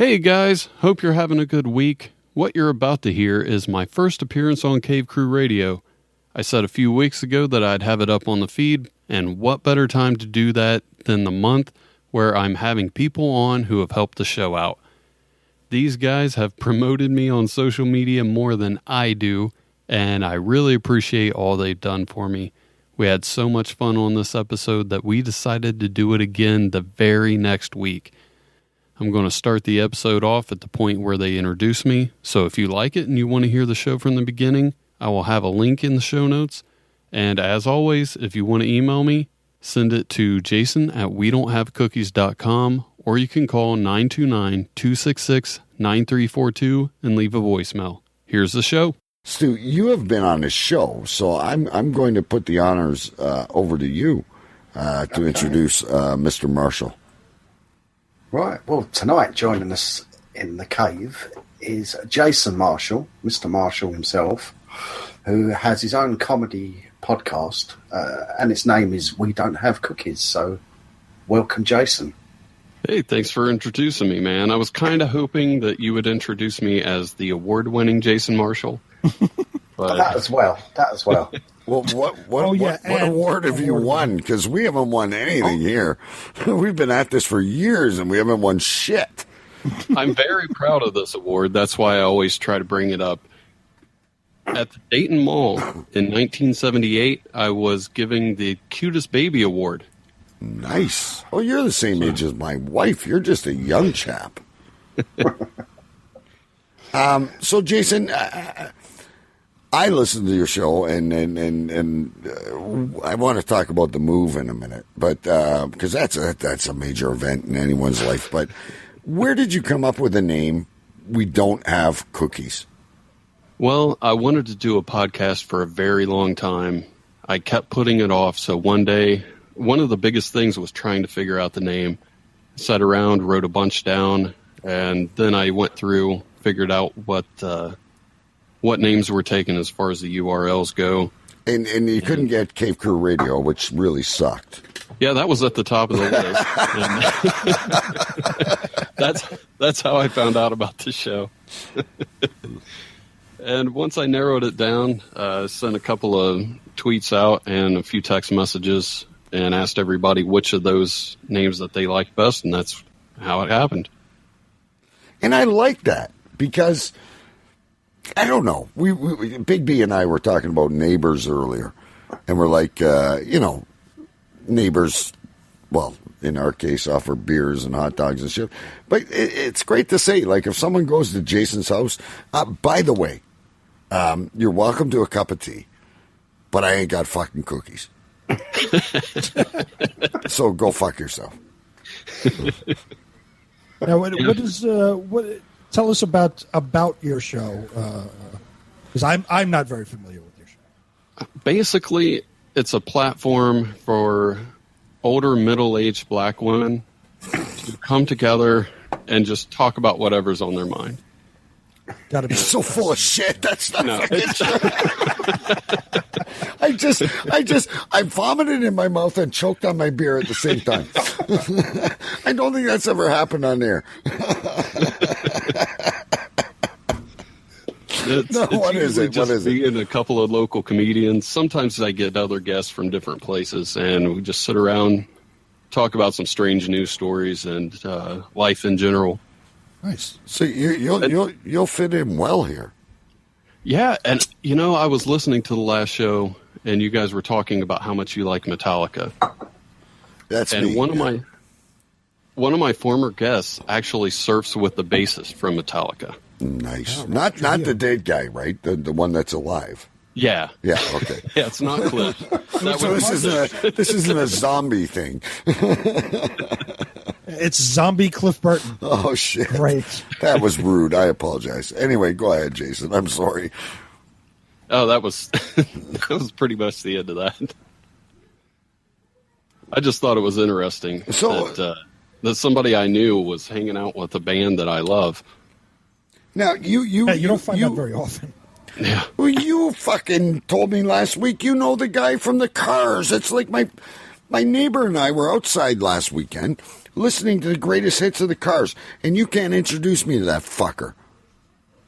Hey guys, hope you're having a good week. What you're about to hear is my first appearance on Cave Crew Radio. I said a few weeks ago that I'd have it up on the feed, and what better time to do that than the month where I'm having people on who have helped the show out. These guys have promoted me on social media more than I do, and I really appreciate all they've done for me. We had so much fun on this episode that we decided to do it again the very next week. I'm going to start the episode off at the point where they introduce me, so if you like it and you want to hear the show from the beginning, I will have a link in the show notes. And as always, if you want to email me, send it to jason@wedon'thavecookies.com, or you can call 929-266-9342 and leave a voicemail. Here's the show. Stu, you have been on the show, so I'm going to put the honors over to you to introduce Mr. Marshall. Right, well, tonight joining us in the cave is Jason Marshall, Mr. Marshall himself, who has his own comedy podcast, and its name is We Don't Have Cookies, so welcome, Jason. Hey, thanks for introducing me, man. I was kind of hoping that you would introduce me as the award-winning Jason Marshall. But that as well. Well, what award have you won? Because we haven't won anything here. We've been at this for years, and we haven't won shit. I'm very proud of this award. That's why I always try to bring it up. At the Dayton Mall in 1978, I was giving the Cutest Baby Award. Nice. Well, you're the same age as my wife. You're just a young chap. So, Jason, I listened to your show, and I want to talk about the move in a minute, but because that's a major event in anyone's life. But where did you come up with the name We Don't Have Cookies? Well, I wanted to do a podcast for a very long time. I kept putting it off, so one day, one of the biggest things was trying to figure out the name. Sat around, wrote a bunch down, and then I went through, figured out what names were taken as far as the URLs go. And you couldn't get Cave Crew Radio, which really sucked. Yeah, that was at the top of the list. And that's how I found out about the show. And once I narrowed it down, sent a couple of tweets out and a few text messages and asked everybody which of those names that they liked best, and that's how it happened. And I like that because, I don't know, we Big B and I were talking about neighbors earlier, and we're like, neighbors, well, in our case, offer beers and hot dogs and shit. But it's great to say, like, if someone goes to Jason's house, by the way, you're welcome to a cup of tea, but I ain't got fucking cookies. So go fuck yourself. Now, what tell us about your show, because I'm not very familiar with your show. Basically, it's a platform for older, middle-aged black women to come together and just talk about whatever's on their mind. Gotta be so full of shit. That's not. No. I vomited in my mouth and choked on my beer at the same time. I don't think that's ever happened on air. What is it? Being a couple of local comedians. Sometimes I get other guests from different places, and we just sit around, talk about some strange news stories and life in general. Nice. So you'll fit in well here. Yeah, and I was listening to the last show, and you guys were talking about how much you like Metallica. That's and me. One of my former guests actually surfs with the bassist from Metallica. Nice. Oh, not the dead guy, right? The one that's alive. Yeah. Yeah. Okay. Yeah, it's not Cliff. So this isn't a zombie thing. It's zombie Cliff Burton. Oh shit! Great. That was rude. I apologize. Anyway, go ahead, Jason. I'm sorry. Oh, that was pretty much the end of that. I just thought it was interesting that somebody I knew was hanging out with a band that I love. Now you don't find that very often. Yeah. Well, you fucking told me last week you know the guy from the Cars. It's like my neighbor and I were outside last weekend listening to the greatest hits of the Cars, and you can't introduce me to that fucker.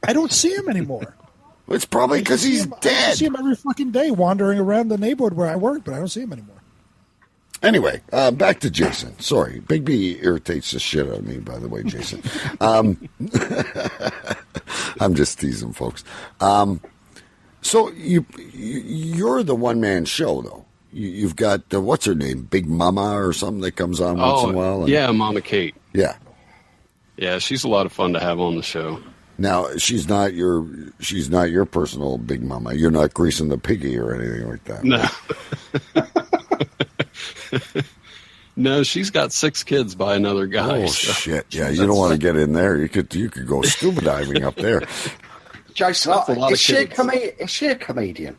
I don't see him anymore. It's probably because he's dead. I see him every fucking day wandering around the neighborhood where I work, but I don't see him anymore. Anyway, back to Jason. Sorry, Big B irritates the shit out of me, by the way, Jason. I'm just teasing, folks. So you're the one-man show, though. You've got, what's her name, Big Mama or something that comes on once in a while? Yeah, Mama Kate. Yeah. Yeah, she's a lot of fun to have on the show. Now, she's not your personal Big Mama. You're not greasing the piggy or anything like that. No. No, she's got 6 kids by another guy. Oh, so. Shit. Yeah, you don't want to get in there. You could go scuba diving up there. Jason, is she a comedian?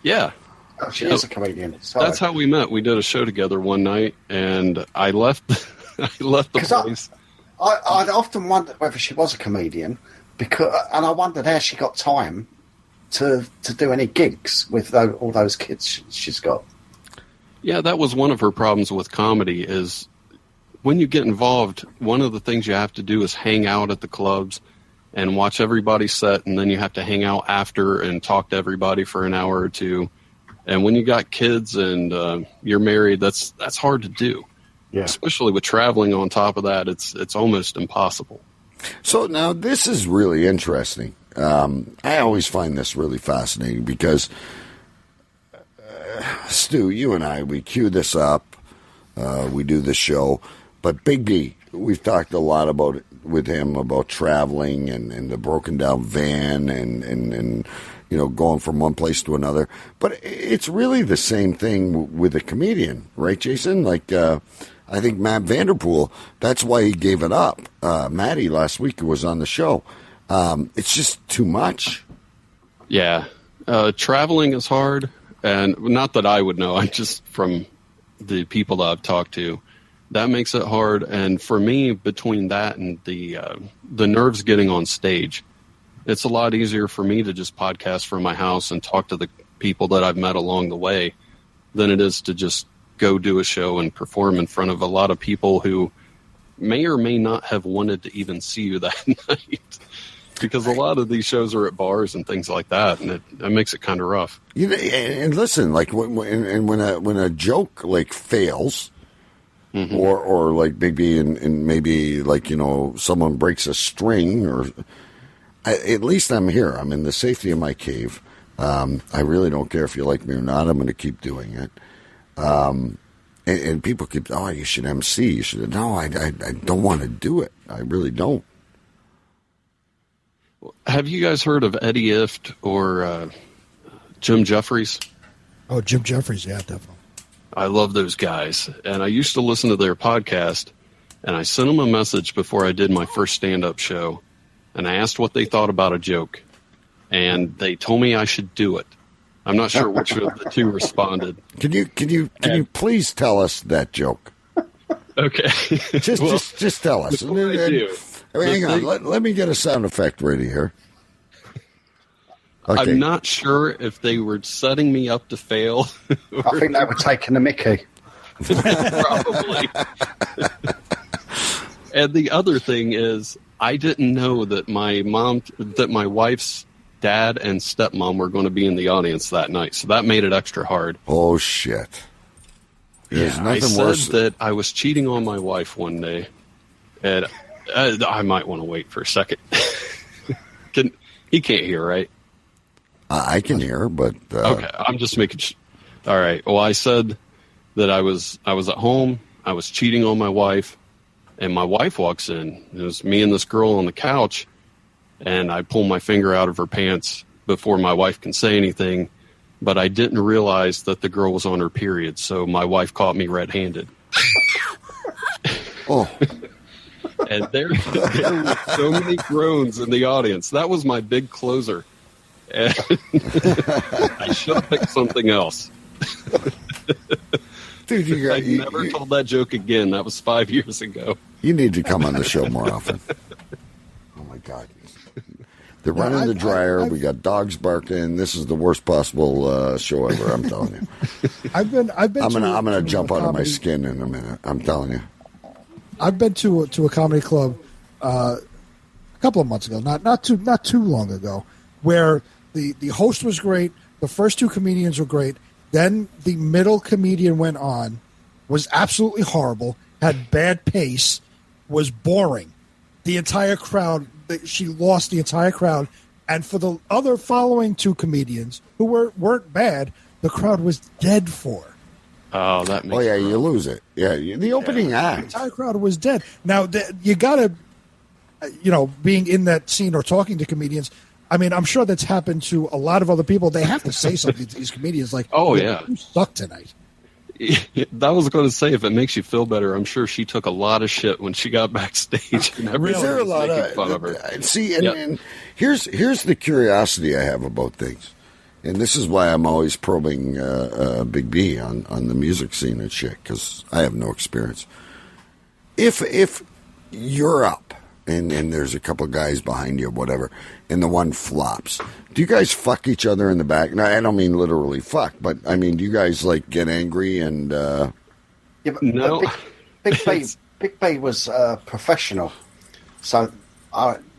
Yeah. Oh, she is a comedian. Sorry. That's how we met. We did a show together one night, and I left the place. I'd often wondered whether she was a comedian, and I wondered how she got time to do any gigs with all those kids she's got. Yeah, that was one of her problems with comedy is when you get involved, one of the things you have to do is hang out at the clubs and watch everybody set, and then you have to hang out after and talk to everybody for an hour or two. And when you got kids and you're married, that's hard to do. Yeah. Especially with traveling on top of that, it's almost impossible. So now this is really interesting. I always find this really fascinating because Stu, you and I, we cue this up, we do the show, but Big B, we've talked a lot about with him about traveling and the broken down van and you know, going from one place to another. But it's really the same thing with a comedian, right, Jason? Like, I think Matt Vanderpool, that's why he gave it up. Matty last week was on the show. It's just too much. Yeah. Traveling is hard. And not that I would know, I'm just from the people that I've talked to. That makes it hard. And for me, between that and the nerves getting on stage, it's a lot easier for me to just podcast from my house and talk to the people that I've met along the way than it is to just go do a show and perform in front of a lot of people who may or may not have wanted to even see you that night. Because a lot of these shows are at bars and things like that, and it makes it kind of rough. You know, and listen, like when a joke like fails, mm-hmm. or like maybe and maybe like, you know, someone breaks a string, or at least I'm here. I'm in the safety of my cave. I really don't care if you like me or not. I'm going to keep doing it. And people keep, oh, you should MC. You should. No, I don't want to do it. I really don't. Have you guys heard of Eddie Ift or Jim Jeffries? Oh, Jim Jeffries, yeah, definitely. I love those guys. And I used to listen to their podcast, and I sent them a message before I did my first stand-up show, and I asked what they thought about a joke, and they told me I should do it. I'm not sure which of the two responded. Can you please tell us that joke? Okay. just tell us. Hang on. Let me get a sound effect ready here. Okay. I'm not sure if they were setting me up to fail. I think they were taking the mickey. Probably. And the other thing is, I didn't know that my wife's dad and stepmom were going to be in the audience that night, so that made it extra hard. Oh shit! There's nothing worse. I said that I was cheating on my wife one day, and I might want to wait for a second. He can't hear, right? I can hear, but okay. I'm just making. All right. Well, I said that I was at home. I was cheating on my wife, and my wife walks in. It was me and this girl on the couch, and I pull my finger out of her pants before my wife can say anything. But I didn't realize that the girl was on her period, so my wife caught me red-handed. Oh. And there were so many groans in the audience. That was my big closer. And I should have picked something else. Dude, I never told that joke again. That was 5 years ago. You need to come on the show more often. Oh, my God. They're running the dryer. We got dogs barking. This is the worst possible show ever, I'm telling you. I've been. I'm gonna jump out of my skin in a minute. I'm telling you. I've been to a comedy club a couple of months ago, not too long ago, where the host was great. The first two comedians were great. Then the middle comedian went on, was absolutely horrible, had bad pace, was boring. The entire crowd, she lost the entire crowd. And for the other following two comedians who weren't bad, the crowd was dead for. Oh, that makes you lose it. Yeah, the opening act. The entire crowd was dead. Now, you got to, being in that scene or talking to comedians, I mean, I'm sure that's happened to a lot of other people. They have to say something to these comedians like, oh, yeah. You suck tonight. That was going to say, if it makes you feel better, I'm sure she took a lot of shit when she got backstage. And everyone was making fun of her. See, and here's the curiosity I have about things. And this is why I'm always probing Big B on the music scene and shit, because I have no experience. If you're up, and there's a couple of guys behind you, whatever, and the one flops, do you guys fuck each other in the back? No, I don't mean literally fuck, but I mean, do you guys like get angry and? Yeah, but, no. But Big B was professional, so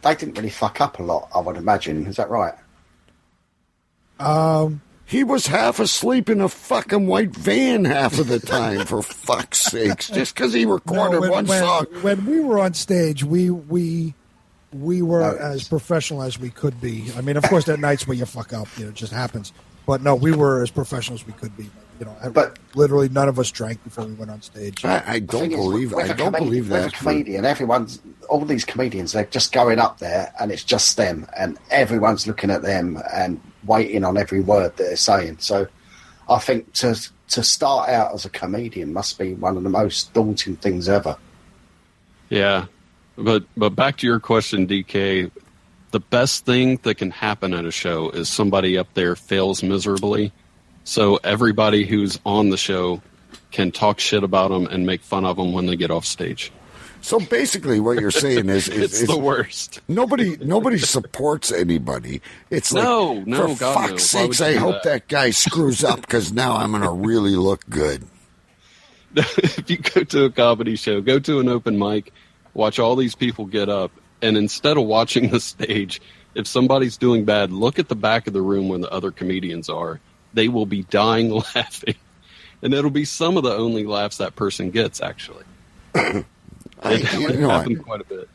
they didn't really fuck up a lot. I would imagine. Is that right? He was half asleep in a fucking white van half of the time, for fuck's sakes, just because he recorded one song. When we were on stage, we were as professional as we could be. I mean, of course, there are nights where you fuck up, it just happens. But no, we were as professional as we could be. But literally, none of us drank before we went on stage. I don't believe that. With a comedian, all these comedians, they're just going up there, and it's just them, and everyone's looking at them and waiting on every word that they're saying. So, I think to start out as a comedian must be one of the most daunting things ever. Yeah, but back to your question, DK. The best thing that can happen at a show is somebody up there fails miserably. So everybody who's on the show can talk shit about them and make fun of them when they get off stage. So basically what you're saying is it's the worst. Nobody supports anybody. It's like, no, for God, fuck's sakes, I hope that guy screws up because now I'm going to really look good. If you go to a comedy show, go to an open mic, watch all these people get up, and instead of watching the stage, if somebody's doing bad, look at the back of the room where the other comedians are. They will be dying laughing. And it'll be some of the only laughs that person gets, actually. It happened quite a bit.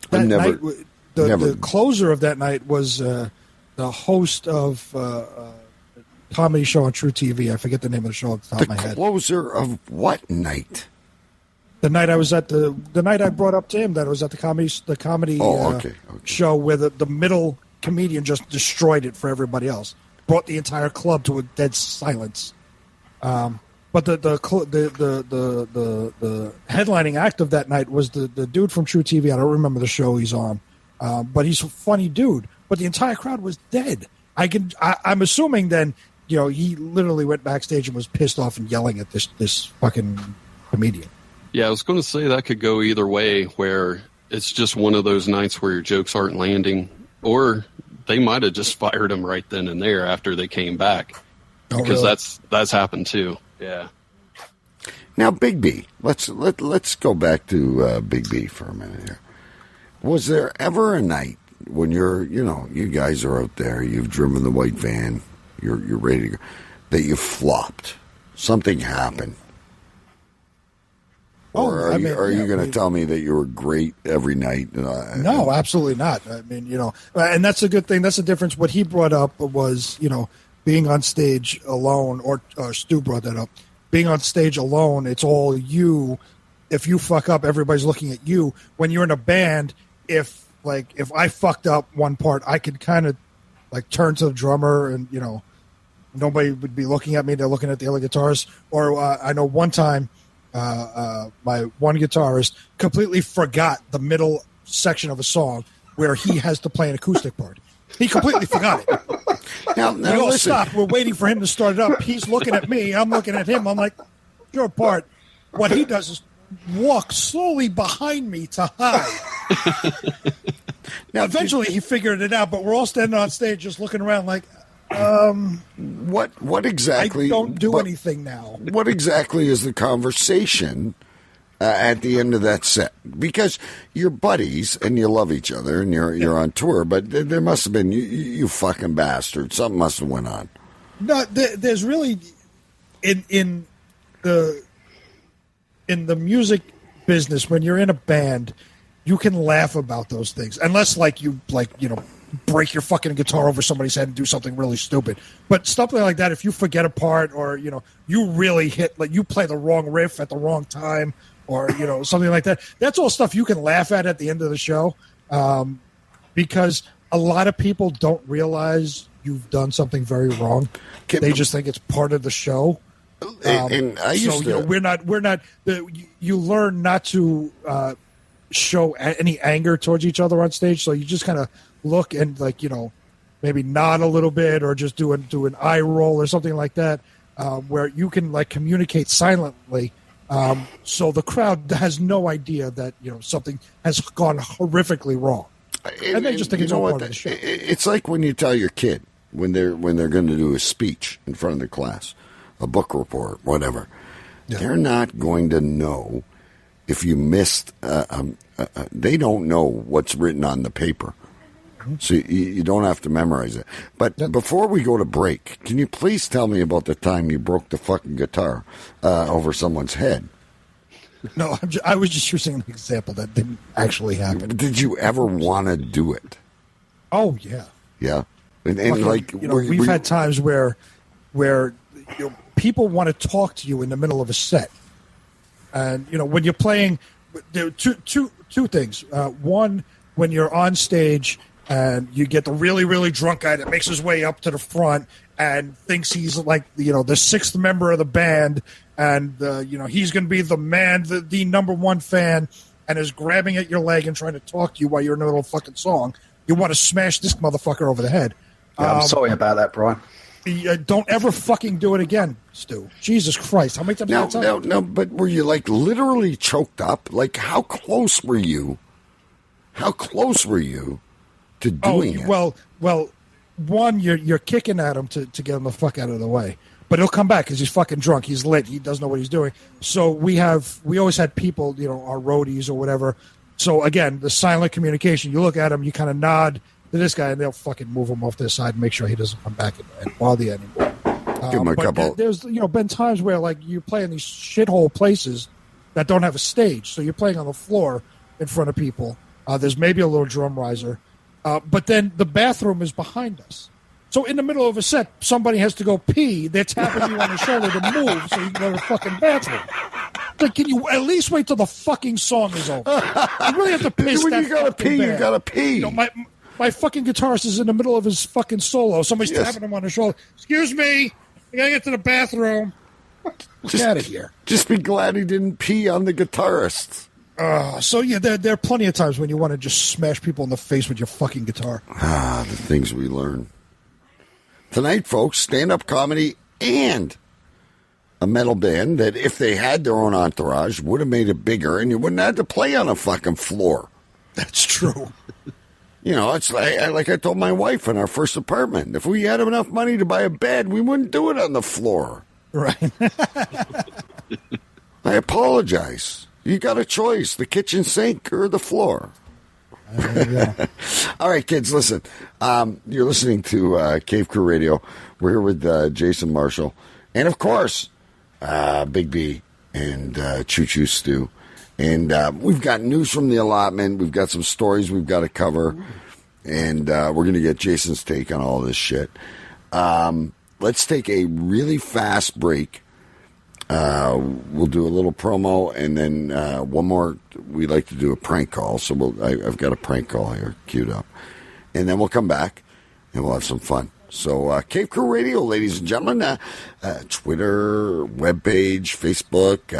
The closer of that night was the host of a comedy show on True TV. I forget the name of the show off the top of my head. The closer of what night? The night I was at the night I brought up to him that I was at the comedy show where the middle comedian just destroyed it for everybody else. Brought the entire club to a dead silence. But the headlining act of that night was the dude from True TV. I don't remember the show he's on, but he's a funny dude. But the entire crowd was dead. I'm assuming then, he literally went backstage and was pissed off and yelling at this fucking comedian. Yeah, I was going to say that could go either way, where it's just one of those nights where your jokes aren't landing, or they might have just fired him right then and there after they came back, because that's happened too. Yeah. Now, Big B, let's go back to Big B for a minute here. Was there ever a night when you guys are out there, you've driven the white van, you're ready to go, that you flopped? Something happened. Or are you going to tell me that you were great every night? No, absolutely not. I mean, and that's a good thing. That's the difference. What he brought up was, being on stage alone, or Stu brought that up. Being on stage alone, it's all you. If you fuck up, everybody's looking at you. When you're in a band, if I fucked up one part, I could kind of turn to the drummer and, nobody would be looking at me. They're looking at the other guitarists. Or I know one time, my one guitarist completely forgot the middle section of a song where he has to play an acoustic part. He completely forgot it. Now we all stopped. We're waiting for him to start it up. He's looking at me. I'm looking at him. I'm like, your part. What he does is walk slowly behind me to hide. Now, eventually he figured it out, but we're all standing on stage just looking around like, what exactly? I don't do anything now. What exactly is the conversation at the end of that set, because you're buddies and you love each other and you're on tour. But there must have been you fucking bastard. Something must have went on. No, there's really in the music business, when you're in a band, you can laugh about those things, unless you break your fucking guitar over somebody's head and do something really stupid. But something like that, if you forget a part, or you really hit, you play the wrong riff at the wrong time, or something like that, that's all stuff you can laugh at the end of the show, because a lot of people don't realize you've done something very wrong. They just think it's part of the show. And I used to. We're not. You learn not to show any anger towards each other on stage, so you just kind of look and maybe nod a little bit, or just do an eye roll or something like that, where you can communicate silently, so the crowd has no idea that something has gone horrifically wrong, and they just think it's all part of the show. It's like when you tell your kid when they're going to do a speech in front of the class, a book report, whatever. Yeah. They're not going to know if you missed. They don't know what's written on the paper. So you don't have to memorize it. But before we go to break, can you please tell me about the time you broke the fucking guitar over someone's head? No, I was just using an example that didn't actually happen. Did you ever want to do it? Oh, yeah. Yeah. And we've had times where people want to talk to you in the middle of a set. And, when you're playing, there are two things. One, when you're on stage and you get the really, really drunk guy that makes his way up to the front and thinks he's the sixth member of the band, and he's going to be the man, the number one fan, and is grabbing at your leg and trying to talk to you while you're in the middle of a fucking song. You want to smash this motherfucker over the head. Yeah, I'm sorry about that, Brian. Don't ever fucking do it again, Stu. Jesus Christ. How many times No, but were you literally choked up? How close were you? How close were you to doing it? Well, one, you're kicking at him to get him the fuck out of the way. But he'll come back because he's fucking drunk. He's lit. He doesn't know what he's doing. So we always had people, our roadies or whatever. So again, the silent communication. You look at him, you kind of nod to this guy, and they'll fucking move him off their side and make sure he doesn't come back and bother you anymore. Give him a couple. There's been times where you play in these shithole places that don't have a stage, so you're playing on the floor in front of people. There's maybe a little drum riser, but then the bathroom is behind us. So in the middle of a set, somebody has to go pee. They're tapping you on the shoulder to move so you can go to the fucking bathroom. Can you at least wait till the fucking song is over? You really have to piss. When you gotta pee, you gotta pee. My fucking guitarist is in the middle of his fucking solo. Somebody's tapping him on the shoulder. Excuse me, I gotta get to the bathroom. Get out of here. Just be glad he didn't pee on the guitarist. So yeah, there are plenty of times when you want to just smash people in the face with your fucking guitar. The things we learn. Tonight, folks, stand-up comedy and a metal band that, if they had their own entourage, would have made it bigger, and you wouldn't have to play on a fucking floor. That's true. It's like I told my wife in our first apartment. If we had enough money to buy a bed, we wouldn't do it on the floor. Right. I apologize. You got a choice, the kitchen sink or the floor. All right, kids, listen. You're listening to Cave Crew Radio. We're here with Jason Marshall. And, of course, Big B and Choo Stu. And we've got news from the allotment. We've got some stories we've got to cover. And we're going to get Jason's take on all this shit. Let's take a really fast break. We'll do a little promo, and then one more. We like to do a prank call, so I've got a prank call here queued up. And then we'll come back, and we'll have some fun. So, Cave Crew Radio, ladies and gentlemen, Twitter, webpage, Facebook.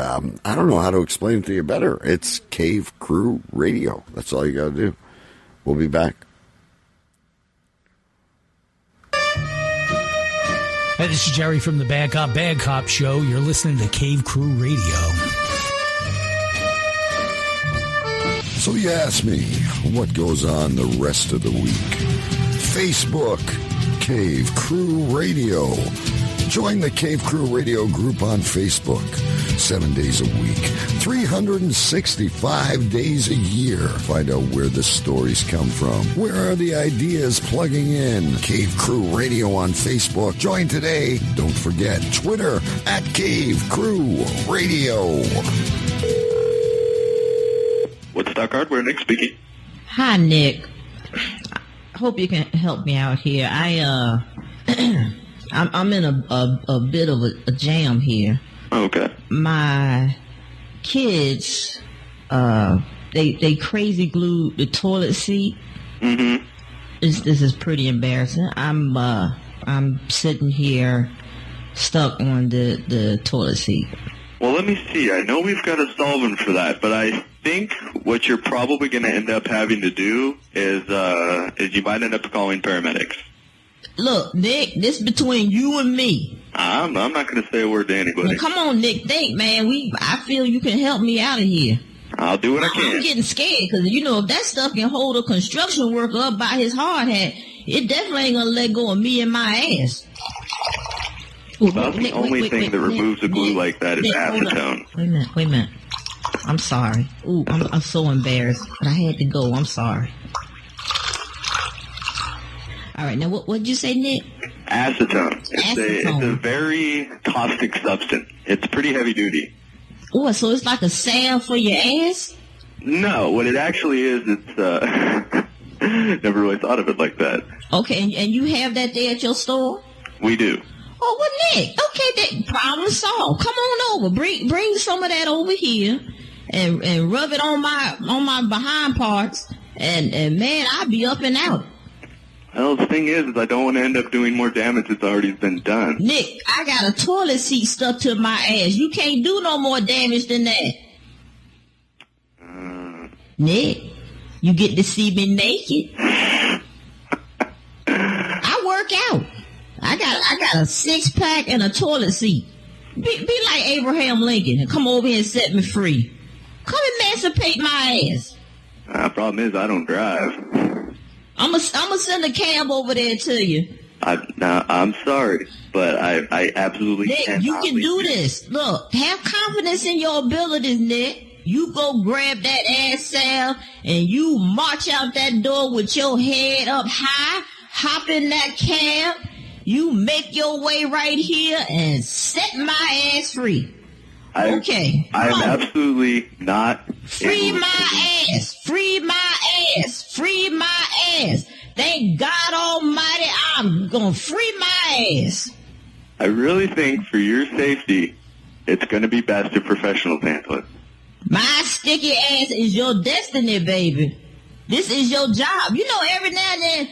I don't know how to explain it to you better. It's Cave Crew Radio. That's all you got to do. We'll be back. Hey, this is Jerry from the Bad Cop Show. You're listening to Cave Crew Radio. So you ask me what goes on the rest of the week. Facebook, Cave Crew Radio. Join the Cave Crew Radio group on Facebook. 7 days a week, 365 days a year. Find out where the stories come from. Where are the ideas plugging in? Cave Crew Radio on Facebook. Join today. Don't forget Twitter at Cave Crew Radio. Woodstock Hardware, Nick speaking. Hi, Nick. Hope you can help me out here. I'm in a bit of a jam here. Okay. My kids, they crazy glued the toilet seat. Mm-hmm. This is pretty embarrassing. I'm sitting here stuck on the toilet seat. Well, let me see. I know we've got a solvent for that, but I think what you're probably going to end up having to do is you might end up calling paramedics. Look, Nick, this between you and me. I'm not going to say a word to anybody. Well, come on, Nick, think, man. I feel you can help me out of here. I'll do what I can. I'm getting scared because, if that stuff can hold a construction worker up by his hard hat, it definitely ain't going to let go of me and my ass. About the only thing that removes a glue like that is acetone. Wait a minute. I'm sorry. Ooh, I'm so embarrassed, but I had to go. I'm sorry. All right, now what'd you say, Nick? Acetone. It's a very caustic substance. It's pretty heavy duty. Oh, so it's like a salve for your ass? No, what it actually is, it's never really thought of it like that. Okay, and you have that there at your store? We do. Oh, well, Nick, okay, that problem solved. Come on over. Bring some of that over here and rub it on my behind parts, and man, I'll be up and out. Well, the thing is I don't want to end up doing more damage that's already been done. Nick, I got a toilet seat stuck to my ass. You can't do no more damage than that. Nick, you get to see me naked. I work out. I got a 6-pack and a toilet seat. Be like Abraham Lincoln and come over here and set me free. Come emancipate my ass. Problem is I don't drive. I'm gonna send a cab over there to you. I'm sorry, but I absolutely Nick, can't. you can do this. Look, have confidence in your abilities, Nick. You go grab that ass salve and you march out that door with your head up high, hop in that cab. You make your way right here and set my ass free. Okay. I'm absolutely not. Free my ass. Free my ass. Free my ass. Thank God Almighty, I'm going to free my ass. I really think for your safety, it's going to be best if professionals handle it. My sticky ass is your destiny, baby. This is your job. Every now and then,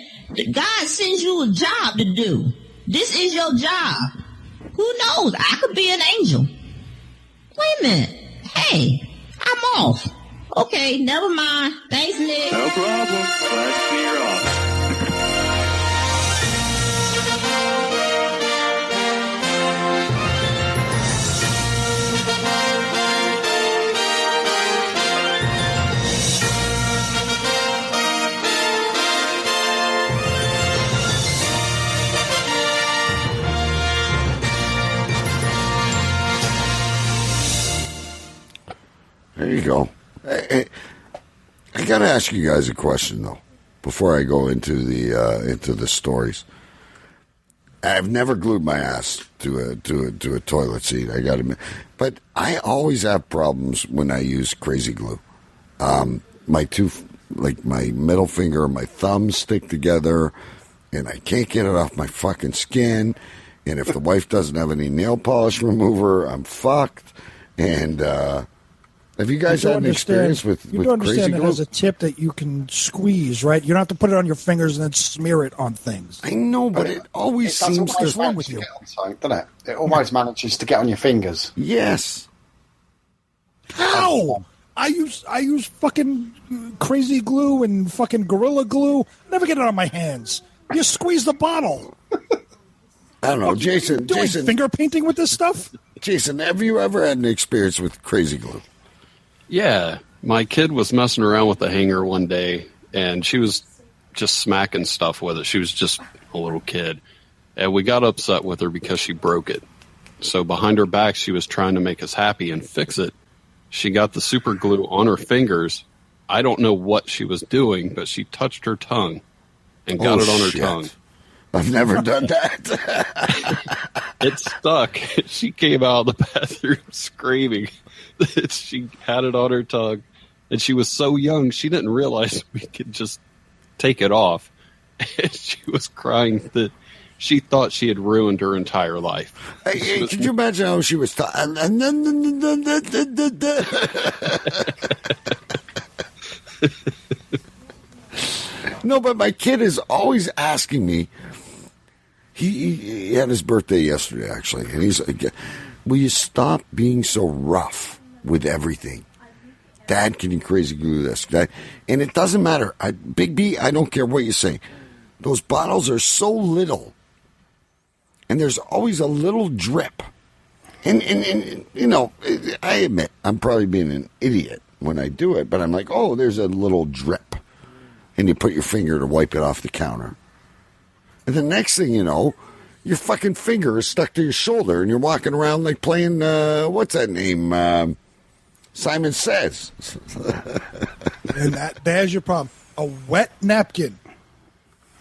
God sends you a job to do. This is your job. Who knows? I could be an angel. Wait a minute. Hey, I'm off. Okay, never mind. Thanks, Nick. No problem. Glad to see you're off. There you go. Hey, I got to ask you guys a question though, before I go into the stories. I've never glued my ass to a toilet seat. I got to admit, but I always have problems when I use crazy glue. My middle finger and my thumb stick together, and I can't get it off my fucking skin. And if the wife doesn't have any nail polish remover, I'm fucked. And have you guys had an experience with crazy glue? You understand it has a tip that you can squeeze, right? You don't have to put it on your fingers and then smear it on things. I know, but it always seems to... wrong with you? Doesn't it? It always manages to get on your fingers. Yes. How? I use fucking crazy glue and fucking gorilla glue. Never get it on my hands. You squeeze the bottle. I don't know, Jason. Jason, finger painting with this stuff? Jason, have you ever had an experience with crazy glue? Yeah, my kid was messing around with the hanger one day, and she was just smacking stuff with it. She was just a little kid. And we got upset with her because she broke it. So behind her back, she was trying to make us happy and fix it. She got the super glue on her fingers. I don't know what she was doing, but she touched her tongue and got it on her tongue. I've never done that. It stuck. She came out of the bathroom screaming that she had it on her tongue. And she was so young, she didn't realize we could just take it off. And she was crying that she thought she had ruined her entire life. Hey, could you imagine how she was No, but my kid is always asking me. He had his birthday yesterday, actually, and he's like, will you stop being so rough with everything? Dad, can you crazy glue this? And it doesn't matter. Big B, I don't care what you say. Those bottles are so little. And there's always a little drip. And you know, I admit, I'm probably being an idiot when I do it, but I'm like, oh, there's a little drip. And you put your finger to wipe it off the counter. And the next thing you know, your fucking finger is stuck to your shoulder and you're walking around like playing, what's that name? Simon Says. And there's your problem. A wet napkin.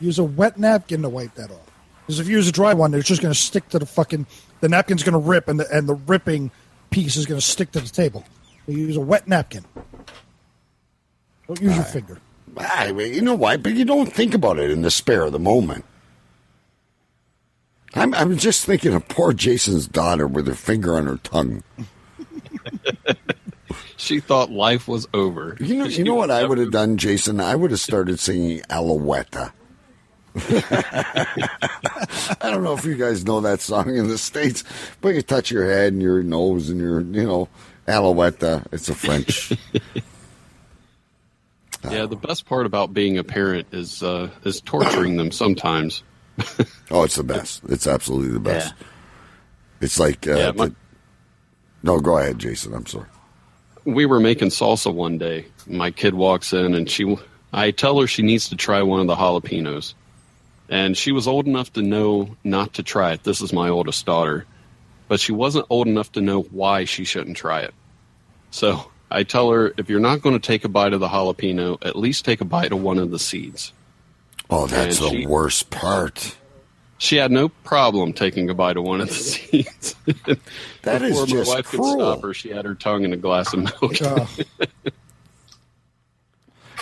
Use a wet napkin to wipe that off. Because if you use a dry one, it's just going to stick to the napkin's going to rip and the ripping piece is going to stick to the table. So you use a wet napkin. Don't use your finger. You know why? But you don't think about it in the spare of the moment. I'm just thinking of poor Jason's daughter with her finger on her tongue. She thought life was over. You know what I would have done, Jason? I would have started singing Alouette. I don't know if you guys know that song in the States, but you touch your head and your nose and your, Alouette. It's a French. Yeah, the best part about being a parent is torturing them sometimes. Oh, it's the best. It's absolutely the best. Yeah. It's like... No, go ahead, Jason. I'm sorry. We were making salsa one day. My kid walks in, and I tell her she needs to try one of the jalapenos. And she was old enough to know not to try it. This is my oldest daughter. But she wasn't old enough to know why she shouldn't try it. So I tell her, if you're not going to take a bite of the jalapeno, at least take a bite of one of the seeds. Oh, that's the worst part. She had no problem taking a bite of one of the seeds. That is just my wife cruel. Could stop her, she had her tongue in a glass of milk.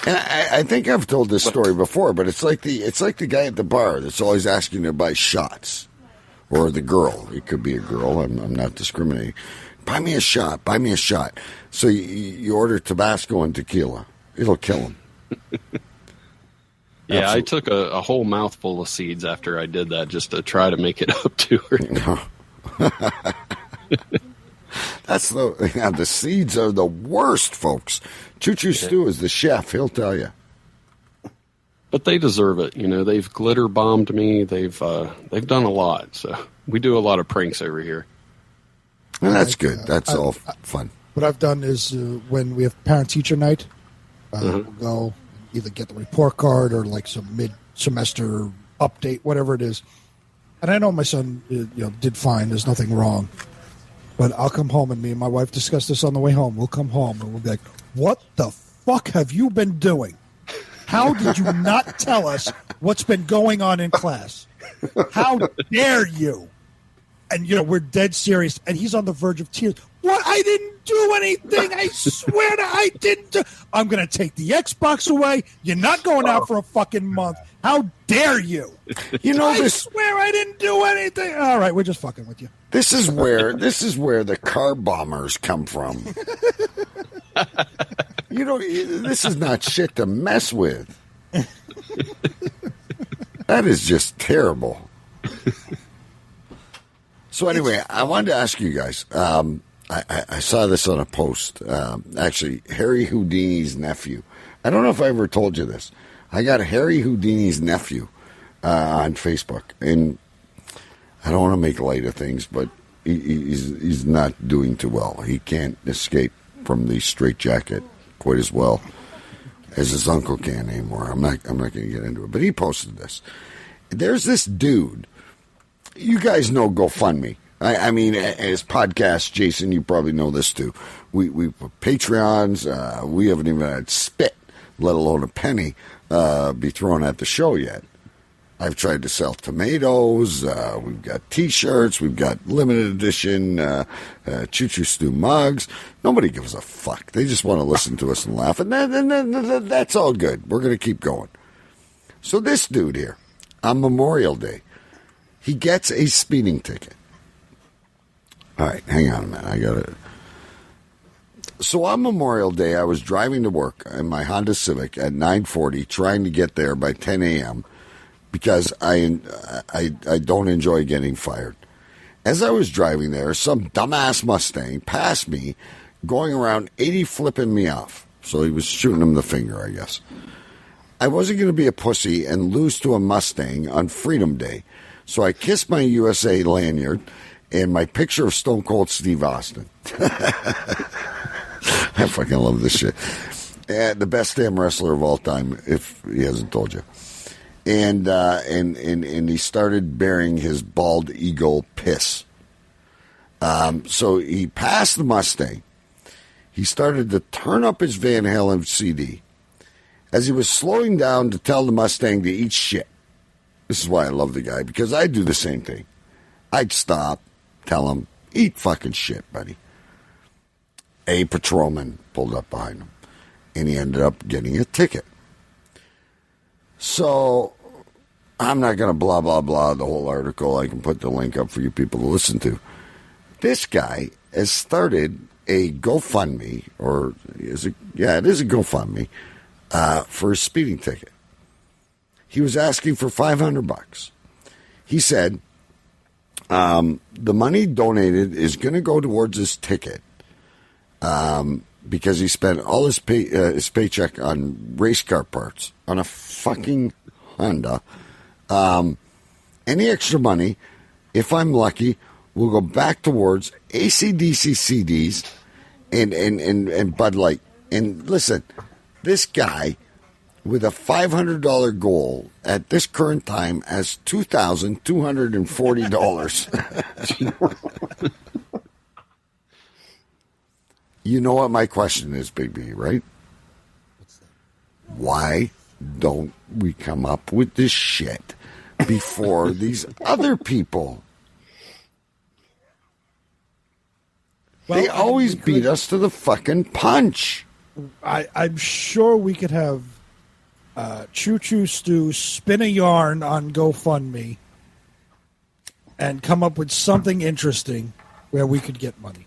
And I think I've told this story before, but it's like the guy at the bar that's always asking to buy shots, or the girl. It could be a girl. I'm not discriminating. Buy me a shot. Buy me a shot. So you order Tabasco and tequila. It'll kill him. Yeah, Absolutely. I took a whole mouthful of seeds after I did that just to try to make it up to her. That's the seeds are the worst, folks. Choo Stew is the chef. He'll tell you. But they deserve it. They've glitter bombed me. They've done a lot. So we do a lot of pranks over here. Well, that's good. That's all fun. What I've done is when we have parent-teacher night, we'll go either get the report card or like some mid-semester update, whatever it is. And I know my son did fine. There's nothing wrong. But I'll come home, and me and my wife discuss this on the way home. We'll come home, and we'll be like, what the fuck have you been doing? How did you not tell us what's been going on in class? How dare you? And, we're dead serious. And he's on the verge of tears. What? I didn't do anything. I swear I didn't do. I'm going to take the Xbox away. You're not going out for a fucking month. How dare you? I swear I didn't do anything. All right, we're just fucking with you. This is where the car bombers come from. This is not shit to mess with. That is just terrible. So anyway, I wanted to ask you guys. I saw this on a post. Actually, Harry Houdini's nephew. I don't know if I ever told you this. I got Harry Houdini's nephew on Facebook, and I don't want to make light of things, but he's not doing too well. He can't escape from the straitjacket quite as well as his uncle can anymore. I'm not going to get into it, but he posted this. There's this dude you guys know GoFundMe. I mean, as podcasts, Jason, you probably know this too. We put Patreons. We haven't even had spit, let alone a penny, be thrown at the show yet. I've tried to sell tomatoes. We've got T-shirts. We've got limited edition Choo Choo Stew mugs. Nobody gives a fuck. They just want to listen to us and laugh, and that's all good. We're going to keep going. So this dude here, on Memorial Day, he gets a speeding ticket. All right, hang on a minute. I got it. So on Memorial Day, I was driving to work in my Honda Civic at 9:40, trying to get there by 10 a.m. because I don't enjoy getting fired. As I was driving there, some dumbass Mustang passed me, going around 80, flipping me off. So he was shooting him the finger, I guess. I wasn't going to be a pussy and lose to a Mustang on Freedom Day, so I kissed my USA lanyard and my picture of Stone Cold Steve Austin. I fucking love this shit. And the best damn wrestler of all time, if he hasn't told you. And he started bearing his bald eagle piss. So he passed the Mustang. He started to turn up his Van Halen CD as he was slowing down to tell the Mustang to eat shit. This is why I love the guy, because I'd do the same thing. I'd stop, tell him, eat fucking shit, buddy. A patrolman pulled up behind him, and he ended up getting a ticket. So I'm not going to blah, blah, blah the whole article. I can put the link up for you people to listen to. This guy has started a GoFundMe, or it is a GoFundMe, for a speeding ticket. He was asking for $500. He said the money donated is going to go towards his ticket because he spent all his paycheck on race car parts on a fucking Honda. Any extra money, if I'm lucky, will go back towards AC/DC CDs and Bud Light. And listen, this guy with a $500 goal at this current time has $2,240. You know what my question is, Big B, right? Why don't we come up with this shit before these other people? Well, they always beat us to the fucking punch. I'm sure we could have Choo Choo Stew spin a yarn on GoFundMe and come up with something interesting where we could get money.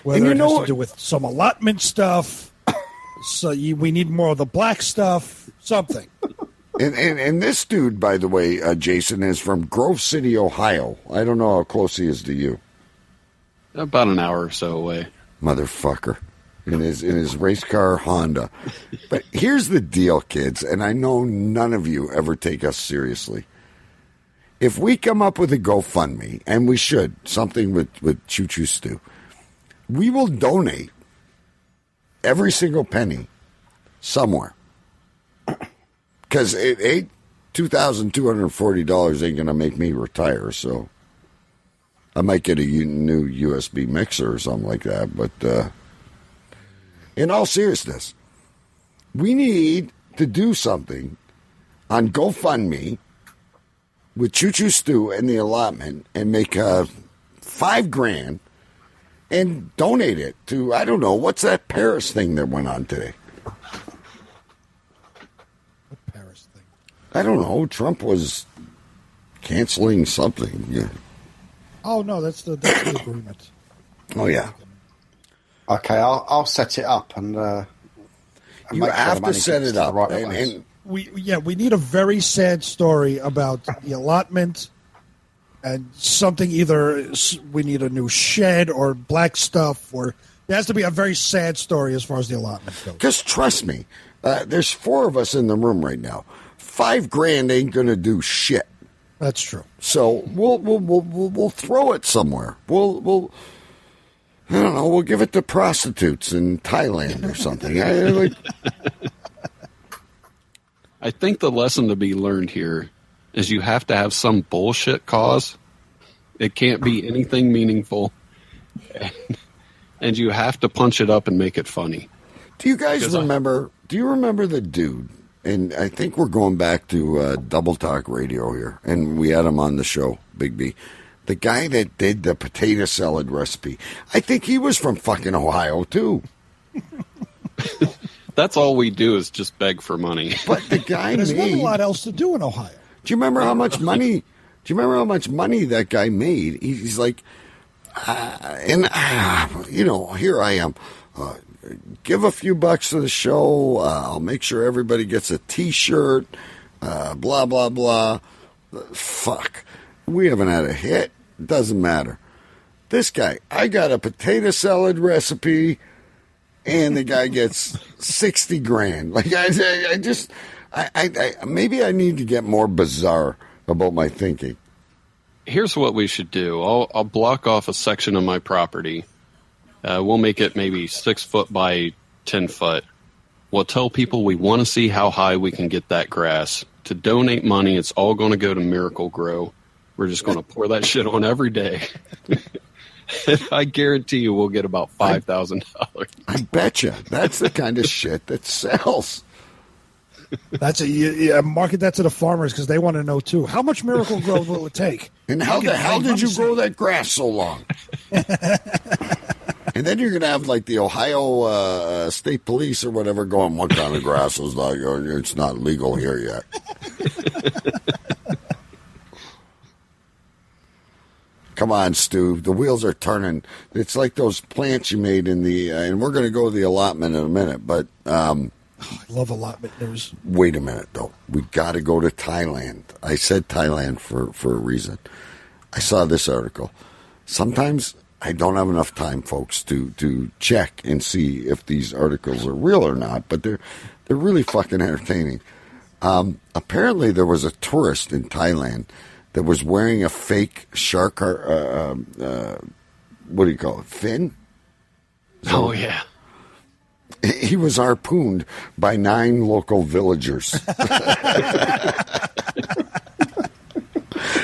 Whether it has to do with some allotment stuff, so we need more of the black stuff, something. And this dude, by the way, Jason, is from Grove City, Ohio. I don't know how close he is to you. About an hour or so away. Motherfucker. In his race car Honda. But here's the deal, kids, and I know none of you ever take us seriously. If we come up with a GoFundMe, and we should, something with Choo Choo Stew, we will donate every single penny somewhere. Because $2,240 ain't going to make me retire, so I might get a new USB mixer or something like that, but in all seriousness, we need to do something on GoFundMe with Choo Choo Stew and the allotment and make $5,000 and donate it to, I don't know, what's that Paris thing that went on today? What Paris thing? I don't know. Trump was canceling something. Yeah. Oh, no, that's the agreement. Oh, yeah. Okay, I'll set it up and you have to set it up. Right and we need a very sad story about the allotment and something. Either we need a new shed or black stuff, or there has to be a very sad story as far as the allotment goes. Because trust me, there's 4 of us in the room right now. $5,000 ain't gonna do shit. That's true. So we'll throw it somewhere. We'll I don't know. We'll give it to prostitutes in Thailand or something. I think the lesson to be learned here is you have to have some bullshit cause It can't be anything meaningful. And you have to punch it up and make it funny. Do you guys remember? Do you remember the dude? And I think we're going back to Double Talk Radio here, and we had him on the show, Big B. The guy that did the potato salad recipe. I think he was from fucking Ohio too. That's all we do is just beg for money. But the guy There's not a made. lot else to do in Ohio. Do you remember how much money? Do you remember how much money that guy made? He's like, you know, here I am. Give a few bucks to the show. I'll make sure everybody gets a T-shirt. Blah blah blah. Fuck, we haven't had a hit. Doesn't matter. This guy, I got a potato salad recipe, and the guy gets 60 grand. Like I just, maybe I need to get more bizarre about my thinking. Here's what we should do. I'll block off a section of my property. We'll make it maybe 6 foot by 10 foot. We'll tell people we want to see how high we can get that grass. To donate money, it's all going to go to Miracle Grow. We're just going to pour that shit on every day. And I guarantee you we'll get about $5,000. I betcha. That's the kind of shit that sells. That's market that to the farmers because they want to know too. How much Miracle Grow will it take? And how the hell did you grow that grass so long? And then you're going to have like the Ohio State Police or whatever going, what kind of grass is that? It's not legal here yet. Come on, Stu. The wheels are turning. It's like those plants you made in the, and we're going to go to the allotment in a minute, but I love allotment news. Wait a minute, though. We got to go to Thailand. I said Thailand for a reason. I saw this article. Sometimes I don't have enough time, folks, to check and see if these articles are real or not, but they're really fucking entertaining. Apparently, there was a tourist in Thailand that was wearing a fake shark, what do you call it, fin? So, oh, yeah. He was harpooned by 9 local villagers.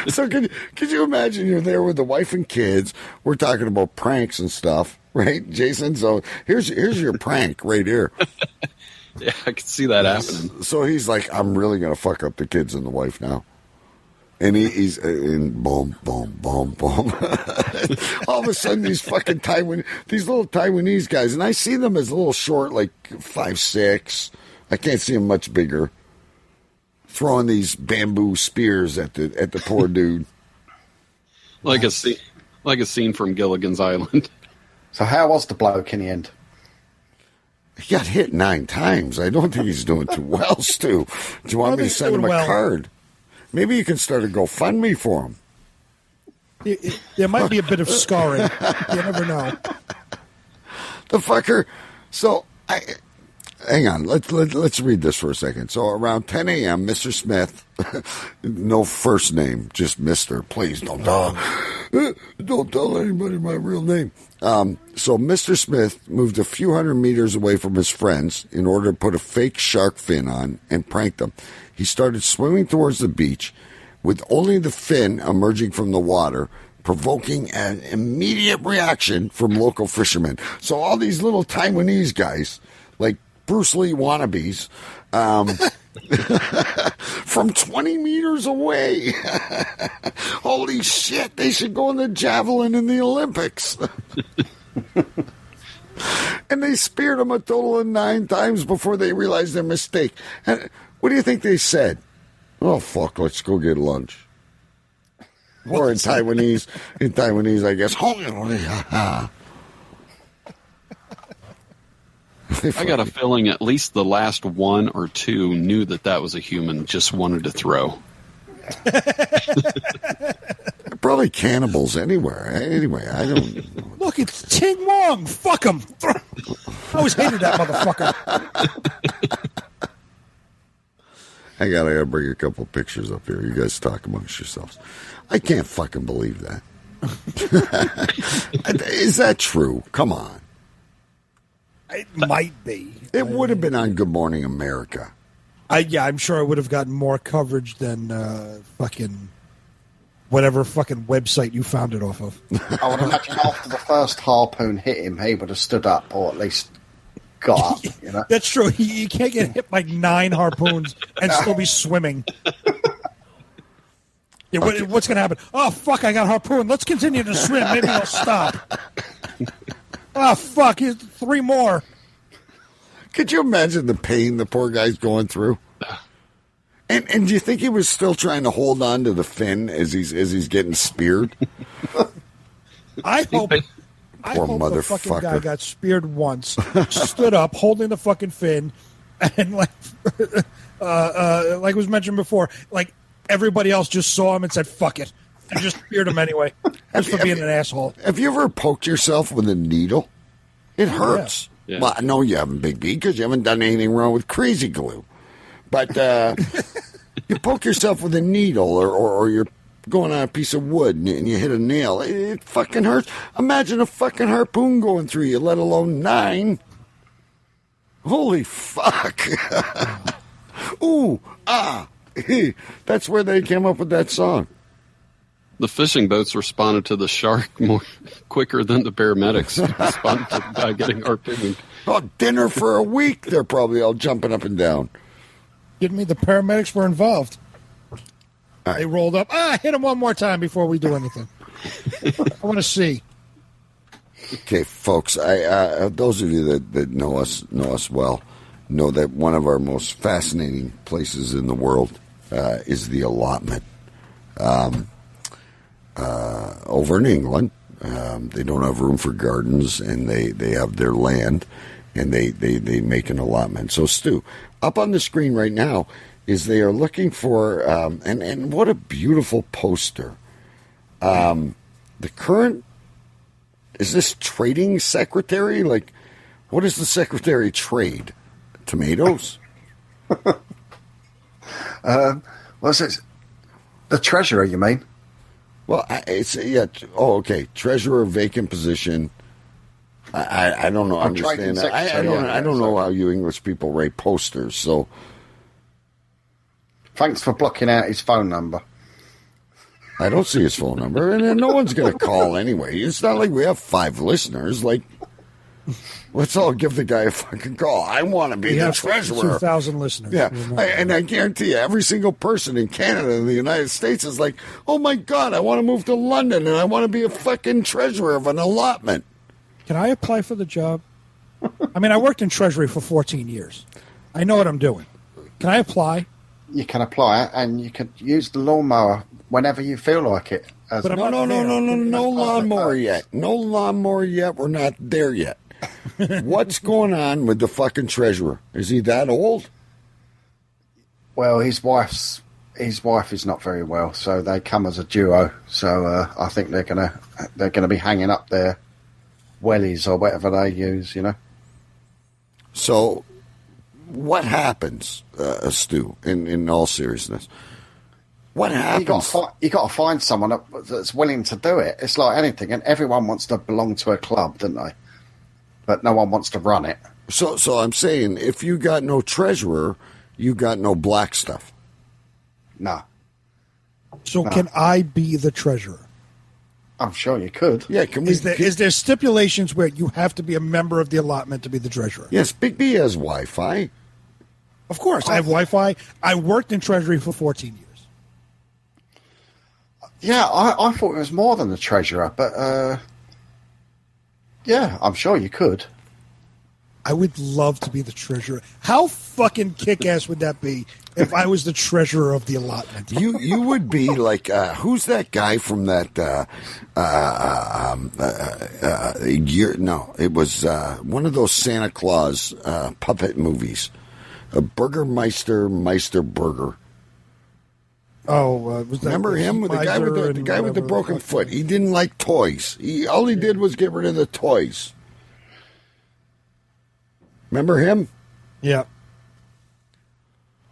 So could you imagine you're there with the wife and kids? We're talking about pranks and stuff, right, Jason? So here's your prank right here. Yeah, I can see that happening. So he's like, I'm really going to fuck up the kids and the wife now. And he's in boom, boom, boom, boom. All of a sudden, these little Taiwanese guys, and I see them as a little short, like 5'6". I can't see them much bigger. Throwing these bamboo spears at the poor dude, like a scene from Gilligan's Island. So how was the bloke in the end? He got hit 9 times. I don't think he's doing too well, Stu. Do you want me to send him a card? Maybe you can start a GoFundMe for him. There might be a bit of scarring. You never know. The fucker. So, hang on. Let's read this for a second. So, around 10 a.m., Mr. Smith, no first name, just Mr. Please don't tell anybody my real name. So, Mr. Smith moved a few hundred meters away from his friends in order to put a fake shark fin on and prank them. He started swimming towards the beach with only the fin emerging from the water, provoking an immediate reaction from local fishermen. So all these little Taiwanese guys, like Bruce Lee wannabes, from 20 meters away. Holy shit, they should go in the javelin in the Olympics. And they speared him a total of 9 times before they realized their mistake. And what do you think they said? Oh, fuck, let's go get lunch. Or in Taiwanese, I guess. I got a feeling at least the last 1 or 2 knew that was a human, just wanted to throw. Probably cannibals anywhere. Anyway, I don't. Look, it's Ting Wong. Fuck him. I always hated that motherfucker. I gotta bring a couple pictures up here. You guys talk amongst yourselves. I can't fucking believe that. Is that true? Come on. It might be. It would have been on Good Morning America. I'm sure I would have gotten more coverage than fucking whatever fucking website you found it off of. I would imagine after the first harpoon hit him, he would have stood up or at least got up. You know? That's true. You can't get hit by 9 harpoons and still be swimming. Yeah, what's going to happen? Oh, fuck, I got harpoon. Let's continue to swim. Maybe I'll stop. Oh, fuck, 3 more. Could you imagine the pain the poor guy's going through? And do you think he was still trying to hold on to the fin as he's getting speared? I hope the fucking guy got speared once, stood up, holding the fucking fin, and like was mentioned before, like everybody else just saw him and said, fuck it. And just speared him anyway. Just for being an asshole. Have you ever poked yourself with a needle? It hurts. Yeah. Well, I know you haven't, Big B, because you haven't done anything wrong with crazy glue. But you poke yourself with a needle or you're going on a piece of wood and you hit a nail. It fucking hurts. Imagine a fucking harpoon going through you, let alone 9. Holy fuck. Ooh, ah. That's where they came up with that song. The fishing boats responded to the shark quicker than the paramedics responded to the guy getting harpooned. Oh, dinner for a week. They're probably all jumping up and down. Kidding me? The paramedics were involved. Right. They rolled up. Hit him one more time before we do anything. I want to see. Okay, folks. Those of you that know us well know that one of our most fascinating places in the world is the allotment. Over in England, they don't have room for gardens, and they have their land, and they make an allotment. So, Stu, up on the screen right now is they are looking for, and what a beautiful poster. The current, is this trading secretary? Like, what does the secretary trade? Tomatoes? What's it? The treasurer, you mean? Well, Oh, okay. Treasurer, vacant position. I don't know. Understand that. I don't know how you English people write posters. So, thanks for blocking out his phone number. I don't see his phone number, and then no one's going to call anyway. It's not like we have 5 listeners. Like, let's all give the guy a fucking call. I want to be the treasurer. 2,000 listeners. Yeah, and I guarantee you, every single person in Canada and the United States is like, oh my God, I want to move to London and I want to be a fucking treasurer of an allotment. Can I apply for the job? I mean, I worked in Treasury for 14 years. I know what I'm doing. Can I apply? You can apply, and you can use the lawnmower whenever you feel like it. No lawnmower yet. No lawnmower yet. We're not there yet. What's going on with the fucking treasurer? Is he that old? Well, his wife is not very well, so they come as a duo. So I think they're gonna be hanging up their wellies or whatever they use, you know. So, what happens, Stu? In all seriousness, what happens? You got to find someone that's willing to do it. It's like anything, and everyone wants to belong to a club, don't they? But no one wants to run it. So I'm saying, if you got no treasurer, you got no black stuff. No. So can I be the treasurer? I'm sure you could. Yeah, can we? Is there stipulations where you have to be a member of the allotment to be the treasurer? Yes, Big B has Wi-Fi. Of course, I have Wi-Fi. I worked in Treasury for 14 years. Yeah, I thought it was more than the treasurer, but yeah, I'm sure you could. I would love to be the treasurer. How fucking kick-ass would that be if I was the treasurer of the allotment? You would be like, who's that guy from that year? No, it was one of those Santa Claus puppet movies. Burgermeister Burger. Oh, was that remember him? The guy with the broken foot. He didn't like toys. All he did was get rid of the toys. Remember him? Yeah.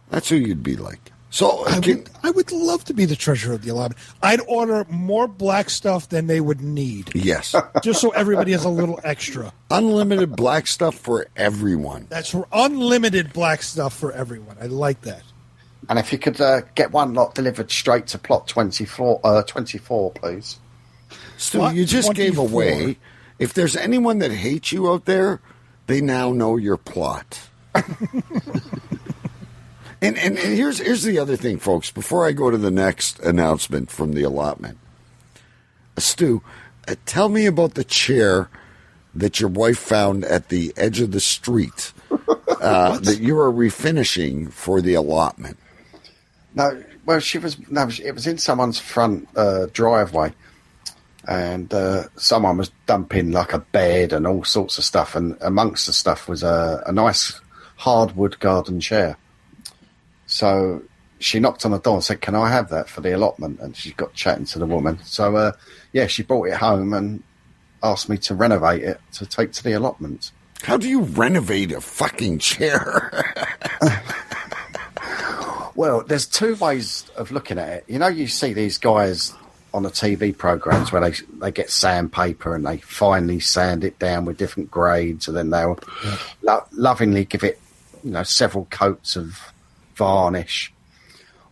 That's who you'd be like. So I would love to be the treasurer of the allotment. I'd order more black stuff than they would need. Yes. Just so everybody has a little extra. Unlimited black stuff for everyone. That's for unlimited black stuff for everyone. I like that. And if you could get one lot delivered straight to plot 24, please. Stu, Plot you just 24. gave away. If there's anyone that hates you out there, they now know your plot. and here's the other thing, folks. Before I go to the next announcement from the allotment, Stu, tell me about the chair that your wife found at the edge of the street that you were refinishing for the allotment. No, well, it was in someone's front driveway, and someone was dumping like a bed and all sorts of stuff, and amongst the stuff was a nice hardwood garden chair. So she knocked on the door and said, "Can I have that for the allotment?" And she got chatting to the woman. So she brought it home and asked me to renovate it to take to the allotment. How do you renovate a fucking chair? Well, there's two ways of looking at it. You know, you see these guys on the TV programs where they get sandpaper and they finely sand it down with different grades, and then they'll lovingly give it, several coats of varnish.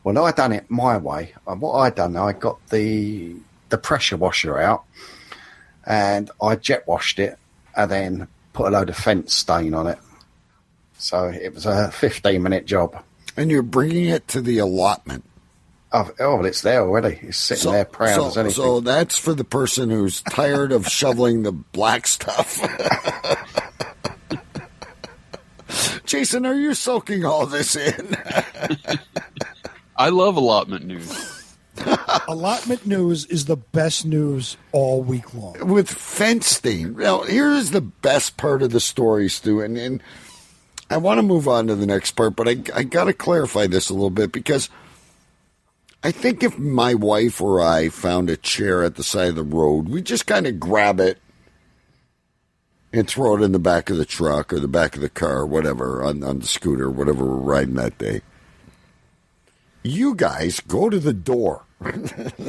Well, I done it my way. And what I done, I got the pressure washer out and I jet washed it and then put a load of fence stain on it. So it was a 15-minute job. And you're bringing it to the allotment. Oh, well, it's there already. It's sitting there proud as anything. So that's for the person who's tired of shoveling the black stuff. Jason, are you soaking all this in? I love allotment news. Allotment news is the best news all week long. With fence stain. Now, here's the best part of the story, Stu, and I want to move on to the next part, but I got to clarify this a little bit, because I think if my wife or I found a chair at the side of the road, we just kind of grab it and throw it in the back of the truck or the back of the car, whatever, on the scooter, whatever we're riding that day. You guys go to the door.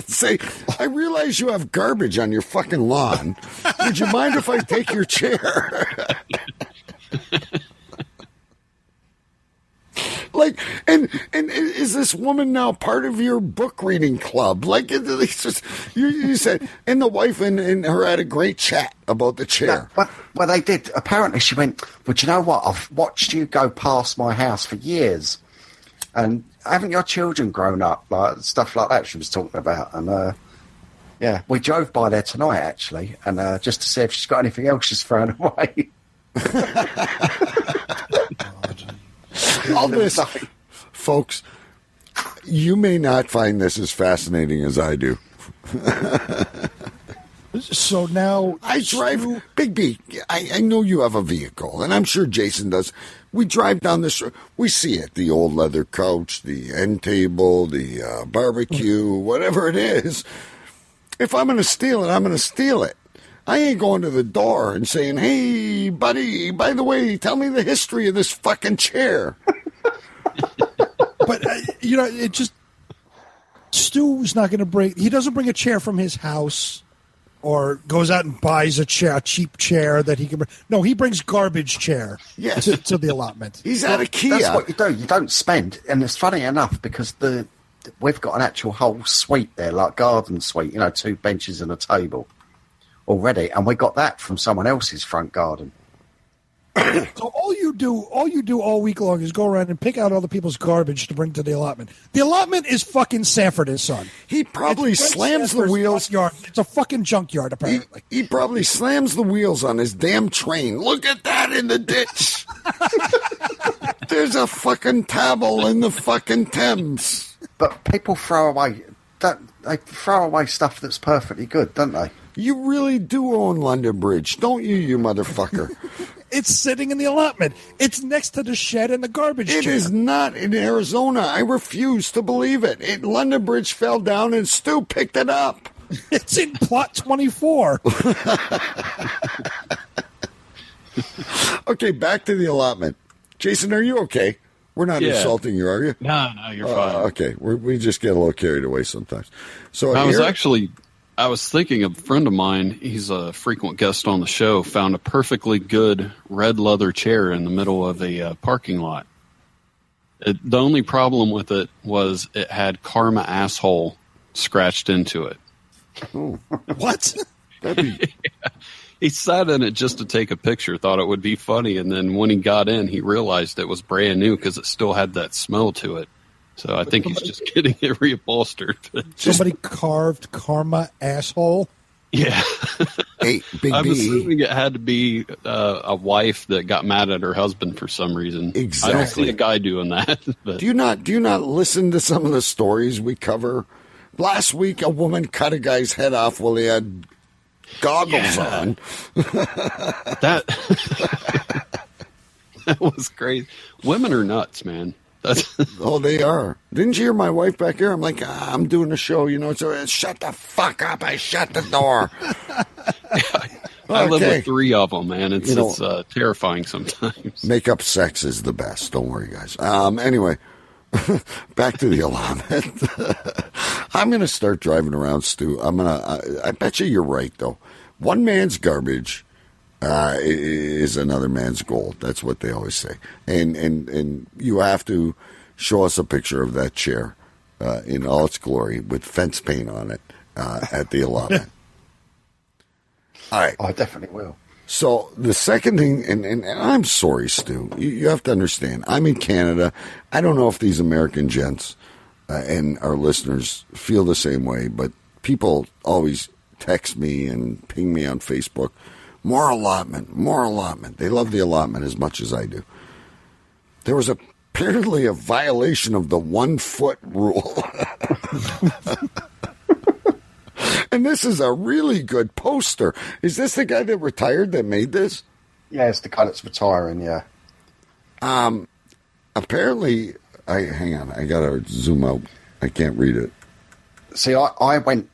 Say, "I realize you have garbage on your fucking lawn. Would you mind if I take your chair?" Like, and is this woman now part of your book reading club? Like, it's just, you said, and the wife and her had a great chat about the chair. Yeah, well, they did. Apparently, she went, "But you know what? I've watched you go past my house for years, and haven't your children grown up?" Like stuff like that she was talking about. And we drove by there tonight actually, and just to see if she's got anything else she's thrown away. All this, folks, you may not find this as fascinating as I do. So now I drive, Big B, I know you have a vehicle, and I'm sure Jason does. We drive down this road, we see it, the old leather couch, the end table, the barbecue, whatever it is. If I'm going to steal it, I'm going to steal it. I ain't going to the door and saying, "Hey, buddy, by the way, tell me the history of this fucking chair." But, it just, Stu's not going to he doesn't bring a chair from his house or goes out and buys a cheap chair that he can bring. No, he brings garbage chair to the allotment. He's at IKEA. That's what you do. You don't spend. And it's funny enough because we've got an actual whole suite there, like garden suite, 2 benches and a table already. And we got that from someone else's front garden. So all you do all week long is go around and pick out other people's garbage to bring to the allotment. The allotment is fucking Sanford and Son. He probably slams the wheels. It's a fucking junkyard, apparently. He probably slams the wheels on his damn train. Look at that in the ditch. There's a fucking towel in the fucking Thames. But people throw away stuff that's perfectly good, don't they? You really do own London Bridge, don't you, you motherfucker? It's sitting in the allotment. It's next to the shed and the garbage chair. It is not in Arizona. I refuse to believe it. London Bridge fell down and Stu picked it up. It's in plot 24. Okay, back to the allotment. Jason, are you okay? We're not insulting you, are you? No, you're fine. Okay, we just get a little carried away sometimes. So I was thinking of a friend of mine, he's a frequent guest on the show, found a perfectly good red leather chair in the middle of a parking lot. The only problem with it was it had karma asshole scratched into it. Oh, What? that'd be, He sat in it just to take a picture, thought it would be funny, and then when he got in, he realized it was brand new because it still had that smell to it. So I think he's just getting it reupholstered. Somebody carved karma asshole. Yeah. hey, Big I'm B. assuming it had to be a wife that got mad at her husband for some reason. Exactly. I don't see a guy doing that. But. Do you not listen to some of the stories we cover? Last week, a woman cut a guy's head off while he had goggles on. That that was crazy. Women are nuts, man. Oh, they are. Didn't you hear my wife back here? I'm like, I'm doing a show, so shut the fuck up. I shut the door. I live with 3 of them, man. It's terrifying sometimes. Makeup sex is the best. Don't worry, guys. Anyway, back to the allotment. I'm going to start driving around, Stu. I bet you're right, though. One man's garbage is another man's gold. That's what they always say. And you have to show us a picture of that chair in all its glory with fence paint on it at the allotment. All right. I definitely will. So the second thing, and I'm sorry, Stu, you have to understand, I'm in Canada. I don't know if these American gents and our listeners feel the same way, but people always text me and ping me on Facebook. More allotment, more allotment. They love the allotment as much as I do. There was apparently a violation of the 1 foot rule. And this is a really good poster. Is this the guy that retired that made this? Yeah, it's the guy that's retiring, yeah. Apparently, hang on, I gotta zoom out. I can't read it. See, I went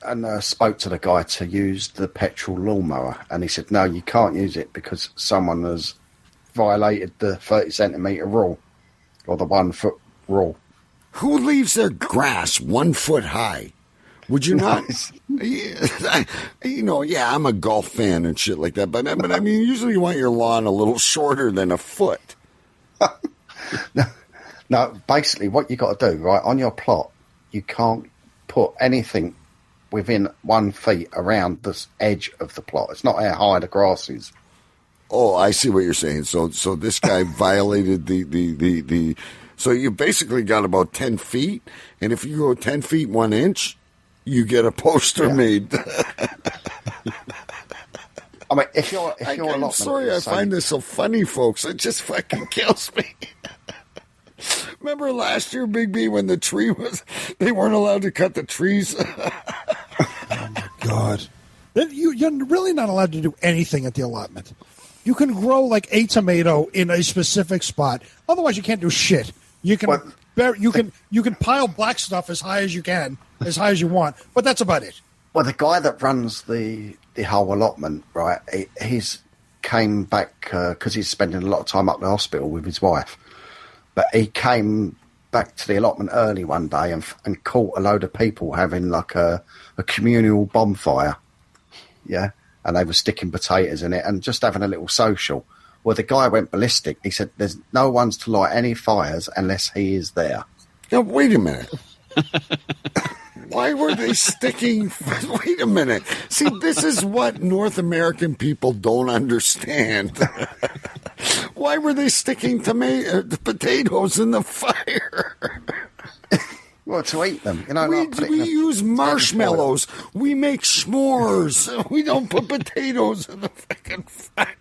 and spoke to the guy to use the petrol lawnmower, and he said, no, you can't use it because someone has violated the 30 centimetre rule, or the 1 foot rule. Who leaves their grass 1 foot high? Would you not? I'm a golf fan and shit like that, but I mean, usually you want your lawn a little shorter than a foot. No, basically what you got to do, right, on your plot, you can't put anything within 1 feet around the edge of the plot. It's not how high the grass is. Oh, I see what you're saying. So this guy violated the. So you basically got about 10 feet, and if you go 10 feet 1 inch, you get a poster made. I mean, if you're I'm sorry, I find this so funny, folks. It just fucking kills me. Remember last year, Big B, when the tree was, they weren't allowed to cut the trees. Oh my God! You're really not allowed to do anything at the allotment. You can grow like a tomato in a specific spot. Otherwise, you can't do shit. You can you can pile black stuff as high as you can, as high as you want, but that's about it. Well, the guy that runs the whole allotment, right? He's came back because he's spending a lot of time up the hospital with his wife. But he came back to the allotment early one day and caught a load of people having like a communal bonfire. Yeah. And they were sticking potatoes in it and just having a little social. Well, the guy went ballistic. He said, there's no one's to light any fires unless he is there. Now, wait a minute. Why were they sticking? Wait a minute. See, this is what North American people don't understand. Why were they sticking potatoes in the fire? Well, to eat them. We use marshmallows. We make s'mores. We don't put potatoes in the fucking fire.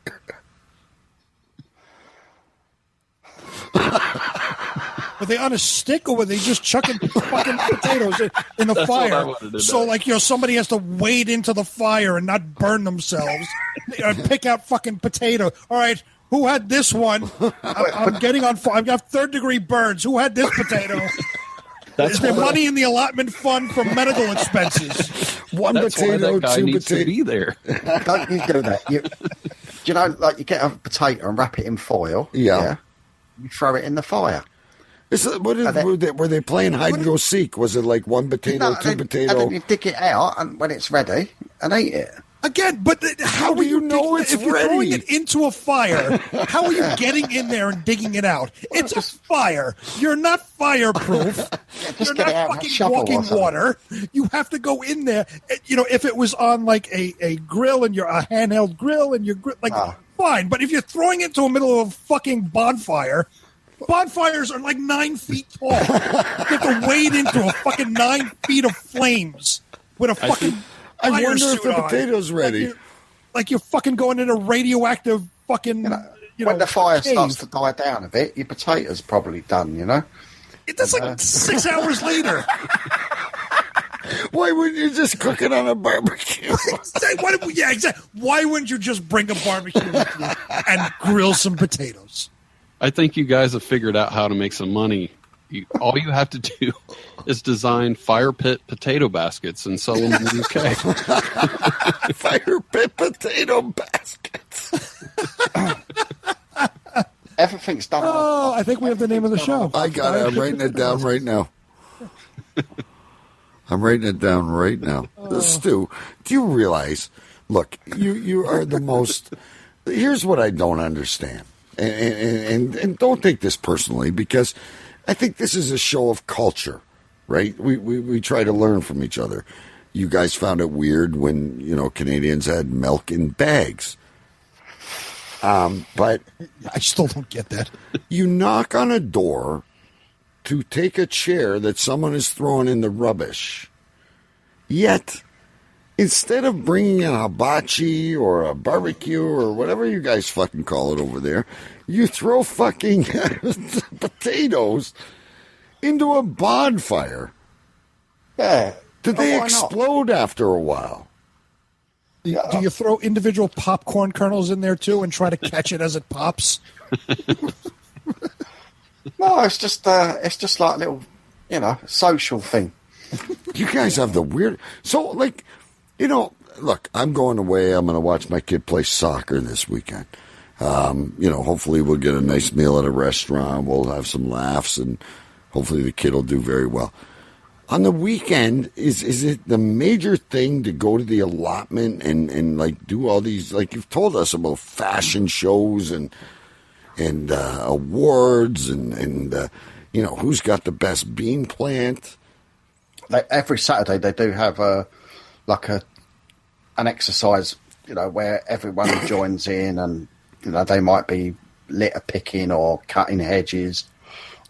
Were they on a stick, or were they just chucking fucking potatoes in the fire? So, like, somebody has to wade into the fire and not burn themselves. Pick out fucking potato. All right, who had this one? I'm getting on fire. I've got third-degree burns. Who had this potato? Is there money in the allotment fund for medical expenses? One potato, that guy two needs potatoes. to be there. Don't you do that? You get a potato and wrap it in foil. Yeah. You throw it in the fire. Were they playing hide and go seek? Was it like one potato, two potato? And then you dig it out and when it's ready and eat it. Again, but how do are you know it's if you're throwing ready? it into a fire? How are you getting in there and digging it out? It's a fire. You're not fireproof. You're get it out not with a fucking shovel or walking something. water. You have to go in there. You know, if it was on like a grill and you're a handheld grill and you're fine. But if you're throwing it into the middle of a fucking bonfire. Bonfires are like 9 feet tall. You have to wade into a fucking 9 feet of flames with a fucking I fire wonder suit if the on. potato's ready. Like you're fucking going in a radioactive fucking. When the fire cave. starts to die down a bit, your potato's probably done, you know? That's like 6 hours later. Why wouldn't you just cook it on a barbecue? Exactly. Why wouldn't you just bring a barbecue with you and grill some potatoes? I think you guys have figured out how to make some money. All you have to do is design fire pit potato baskets and sell them in the UK. Fire pit potato baskets. Everything's done. Oh, I think we have the name of the show. I got it. I'm writing it down right now. Stu, do you realize, look, you are the most, here's what I don't understand. And don't take this personally, because I think this is a show of culture, right? We try to learn from each other. You guys found it weird when, Canadians had milk in bags. But I still don't get that. you knock on a door to take a chair that someone is throwing in the rubbish. Yet, instead of bringing a hibachi or a barbecue or whatever you guys fucking call it over there, you throw fucking potatoes into a bonfire. Yeah. Do they why not? explode after a while? Do you throw individual popcorn kernels in there too and try to catch it as it pops? No, it's just like a little, social thing. You guys have the weird. So, look, I'm going away. I'm going to watch my kid play soccer this weekend. Hopefully we'll get a nice meal at a restaurant. We'll have some laughs, and hopefully the kid will do very well. On the weekend, is it the major thing to go to the allotment and do all these, you've told us about fashion shows and awards and who's got the best bean plant? Every Saturday they do have an exercise, where everyone joins in, and they might be litter picking or cutting hedges.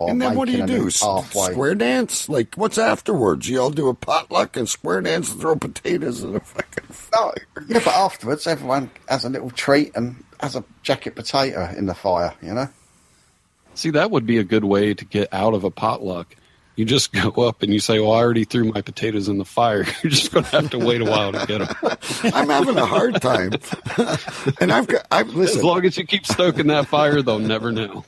And then what do you do? Square dance? What's afterwards? You all do a potluck and square dance and throw potatoes in a fucking... No, yeah, but afterwards everyone has a little treat and has a jacket potato in the fire, See, that would be a good way to get out of a potluck. You just go up and you say, well, I already threw my potatoes in the fire. You're just going to have to wait a while to get them. I'm having a hard time. And listen. As long as you keep stoking that fire, they'll never know.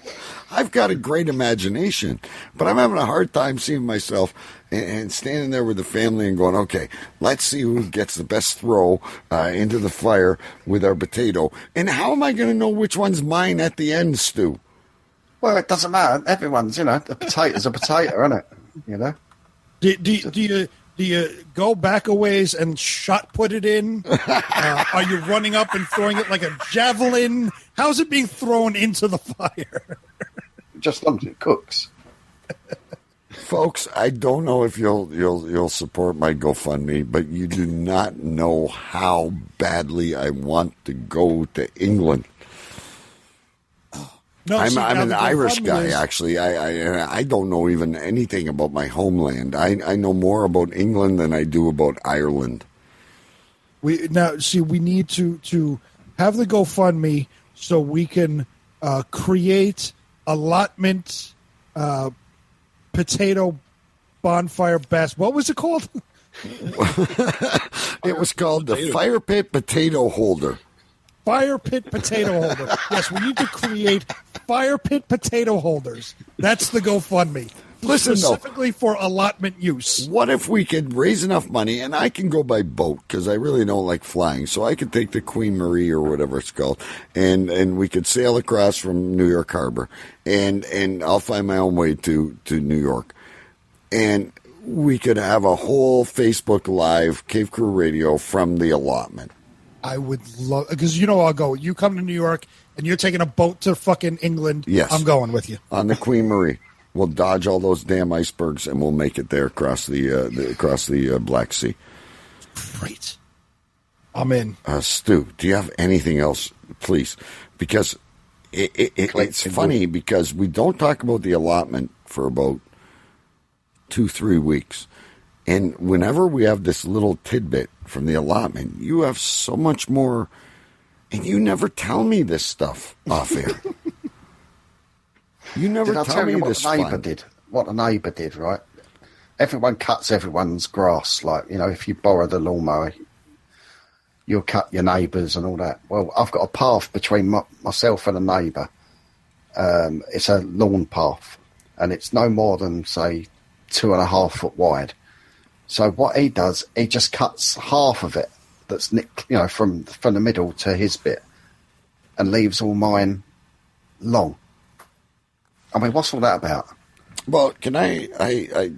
I've got a great imagination, but I'm having a hard time seeing myself and standing there with the family and going, okay, let's see who gets the best throw into the fire with our potato. And how am I going to know which one's mine at the end, Stu? Well, it doesn't matter. Everyone's, a potato's a potato, isn't it? Do you go back a ways and shot put it in? Are you running up and throwing it like a javelin? How's it being thrown into the fire? Just as long as it cooks. Folks, I don't know if you'll support my GoFundMe, but you do not know how badly I want to go to England. No, I'm an Irish guy, is, actually. I don't know even anything about my homeland. I know more about England than I do about Ireland. We need to have the GoFundMe so we can create allotment potato bonfire basket. What was it called? It was called the Fire Pit Potato Holder. Fire pit potato holder. Yes, we need to create fire pit potato holders. That's the GoFundMe. Listen, specifically for allotment use. What if we could raise enough money, and I can go by boat because I really don't like flying, so I could take the Queen Marie or whatever it's called, and we could sail across from New York Harbor, and I'll find my own way to New York, and we could have a whole Facebook Live Cave Crew Radio from the allotment. I would love, because I'll go. You come to New York and you're taking a boat to fucking England. Yes. I'm going with you. On the Queen Marie. We'll dodge all those damn icebergs and we'll make it there across the Black Sea. Great. I'm in. Stu, do you have anything else, please? Because it's funny because we don't talk about the allotment for about 2-3 weeks. And whenever we have this little tidbit from the allotment, you have so much more, and you never tell me this stuff off air. You never tell me this stuff. What the neighbour did, right? Everyone cuts everyone's grass. Like, if you borrow the lawnmower, you'll cut your neighbours and all that. Well, I've got a path between myself and a neighbour. It's a lawn path, and it's no more than, say, 2.5 foot wide. So what he does, he just cuts half of it that's from the middle to his bit, and leaves all mine long. I mean, what's all that about? Well, can I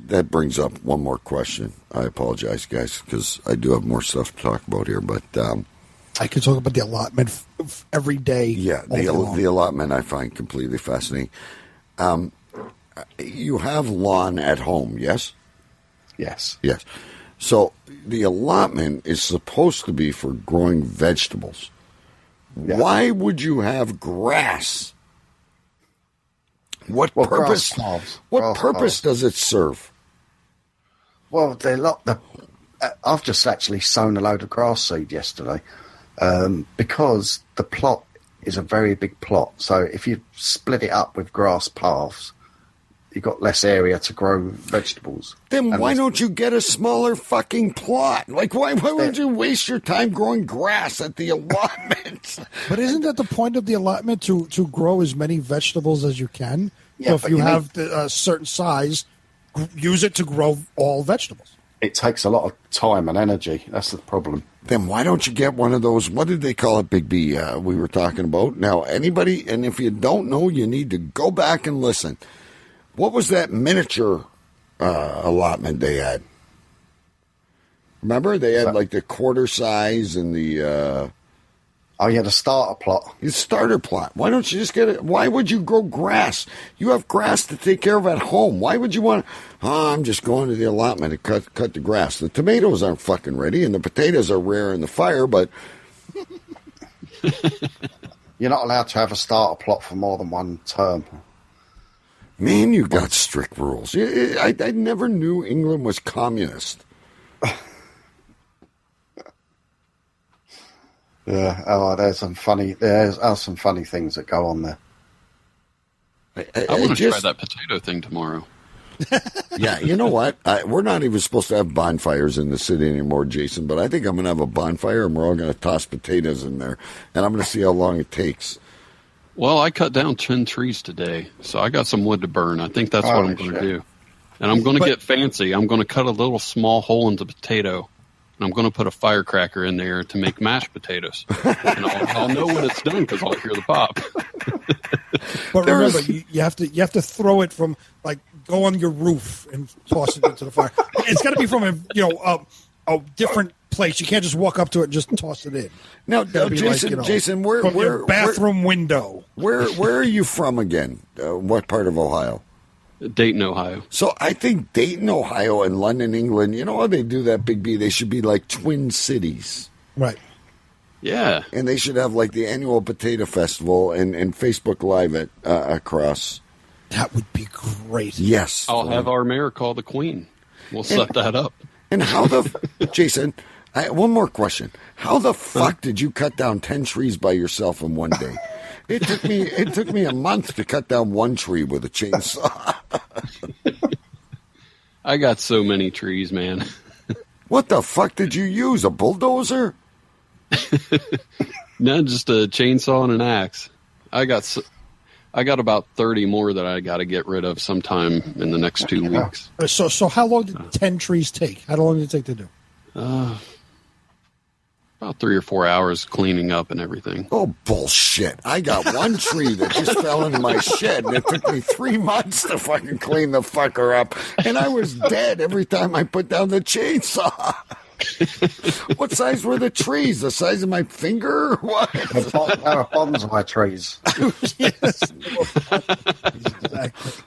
that brings up one more question. I apologize, guys, because I do have more stuff to talk about here, but I could talk about the allotment every day. Yeah, the allotment I find completely fascinating. You have lawn at home, yes? Yes. Yes. So the allotment is supposed to be for growing vegetables. Yeah. Why would you have grass? What purpose? What purpose does it serve? Well, I've just actually sown a load of grass seed yesterday because the plot is a very big plot. So if you split it up with grass paths, you've got less area to grow vegetables. Then why don't you get a smaller fucking plot? Like, why would you waste your time growing grass at the allotment? But isn't that the point of the allotment, to grow as many vegetables as you can? Yeah, so if you have a certain size, use it to grow all vegetables. It takes a lot of time and energy. That's the problem. Then why don't you get one of those, what did they call it, Big B, we were talking about? Now, anybody, and if you don't know, you need to go back and listen. What was that miniature allotment they had? Remember? They had like the quarter size and the... the starter plot. The starter plot. Why don't you just get it? Why would you grow grass? You have grass to take care of at home. Why would you want... I'm just going to the allotment to cut the grass. The tomatoes aren't fucking ready, and the potatoes are rare in the fire, but... You're not allowed to have a starter plot for more than one term. Man, you got strict rules. I never knew England was communist. Yeah. There's some funny things that go on there. I want to try that potato thing tomorrow. Yeah, you know what? We're not even supposed to have bonfires in the city anymore, Jason, but I think I'm going to have a bonfire and we're all going to toss potatoes in there, and I'm going to see how long it takes. Well, I cut down 10 trees today, so I got some wood to burn. I think that's what I'm going to do. And I'm going to get fancy. I'm going to cut a little small hole into the potato, and I'm going to put a firecracker in there to make mashed potatoes. And I'll know when it's done because I'll hear the pop. But remember, you have to throw it from, like, go on your roof and toss it into the fire. It's got to be from a different place. You can't just walk up to it and just toss it in. Now, Jason, like, Jason, where bathroom window? Where are you from again? What part of Ohio? Dayton, Ohio. So I think Dayton, Ohio, and London, England. You know how they do that, Big B? They should be like twin cities, right? Yeah, and they should have like the annual potato festival and Facebook Live it across. That would be great. Yes, I'll have our mayor call the Queen. We'll set that up. And how Jason? One more question. How the fuck did you cut down 10 trees by yourself in one day? It took me a month to cut down one tree with a chainsaw. I got so many trees, man. What the fuck did you use? A bulldozer? No, just a chainsaw and an axe. I got about 30 more that I got to get rid of sometime in the next 2 weeks. So how long did 10 trees take? How long did it take to do? About 3 or 4 hours cleaning up and everything. Oh, bullshit. I got one tree that just fell into my shed, and it took me 3 months to fucking clean the fucker up. And I was dead every time I put down the chainsaw. What size were the trees? The size of my finger or what? The bonds of my trees. Exactly.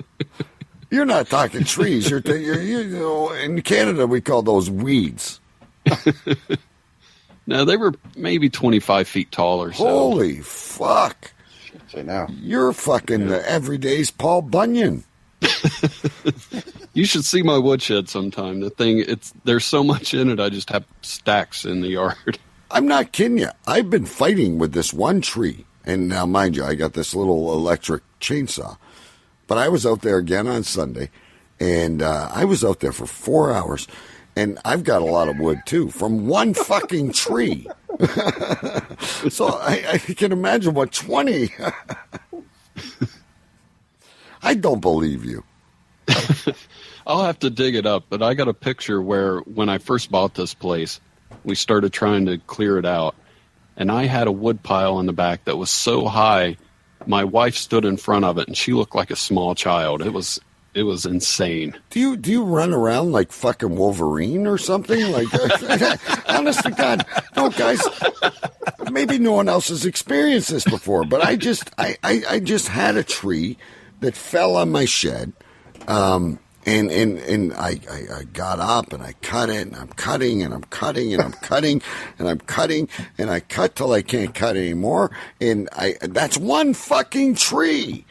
You're not talking trees. You're you know, in Canada, we call those weeds. No, they were maybe 25 feet tall or so. Holy fuck. See now. You're fucking everyday's Paul Bunyan. You should see my woodshed sometime. The thing, there's so much in it, I just have stacks in the yard. I'm not kidding you. I've been fighting with this one tree. And now, mind you, I got this little electric chainsaw. But I was out there again on Sunday, and I was out there for 4 hours. And I've got a lot of wood, too, from one fucking tree. So I can imagine what 20... I don't believe you. I'll have to dig it up, but I got a picture where when I first bought this place, we started trying to clear it out. And I had a wood pile in the back that was so high, my wife stood in front of it, and she looked like a small child. It was insane. Do you run around like fucking Wolverine or something? Like, honest to God, no, guys. Maybe no one else has experienced this before, but I just had a tree that fell on my shed, and I got up and I cut it, and I'm cutting and I'm cutting and I'm cutting and I'm cutting and I cut till I can't cut anymore, and that's one fucking tree.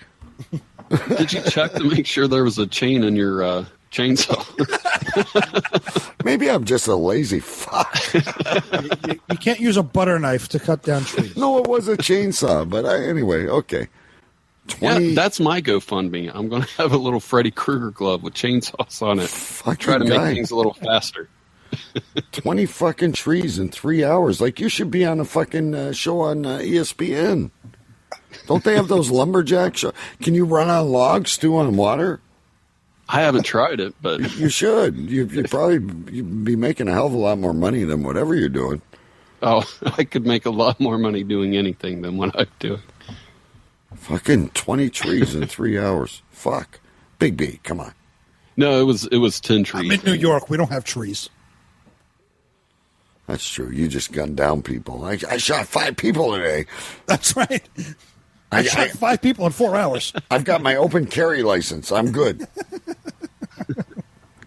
Did you check to make sure there was a chain in your chainsaw? Maybe I'm just a lazy fuck. You can't use a butter knife to cut down trees. No, it was a chainsaw, but anyway, okay. 20... Yeah, that's my GoFundMe. I'm going to have a little Freddy Krueger glove with chainsaws on it. Fucking Try to make guy. things a little faster. 20 fucking trees in 3 hours. Like, you should be on a fucking show on ESPN. Don't they have those lumberjack shows? Can you run on logs, stew on water? I haven't tried it, but You should. You'd probably be making a hell of a lot more money than whatever you're doing. oh, I could make a lot more money doing anything than what I'm doing. Fucking 20 trees in 3 hours. Fuck. Big B, come on. No, it was 10 trees. I'm in New York. We don't have trees. That's true. You just gunned down people. I shot 5 people today. That's right. I shot 5 people in 4 hours. I've got my open carry license. I'm good.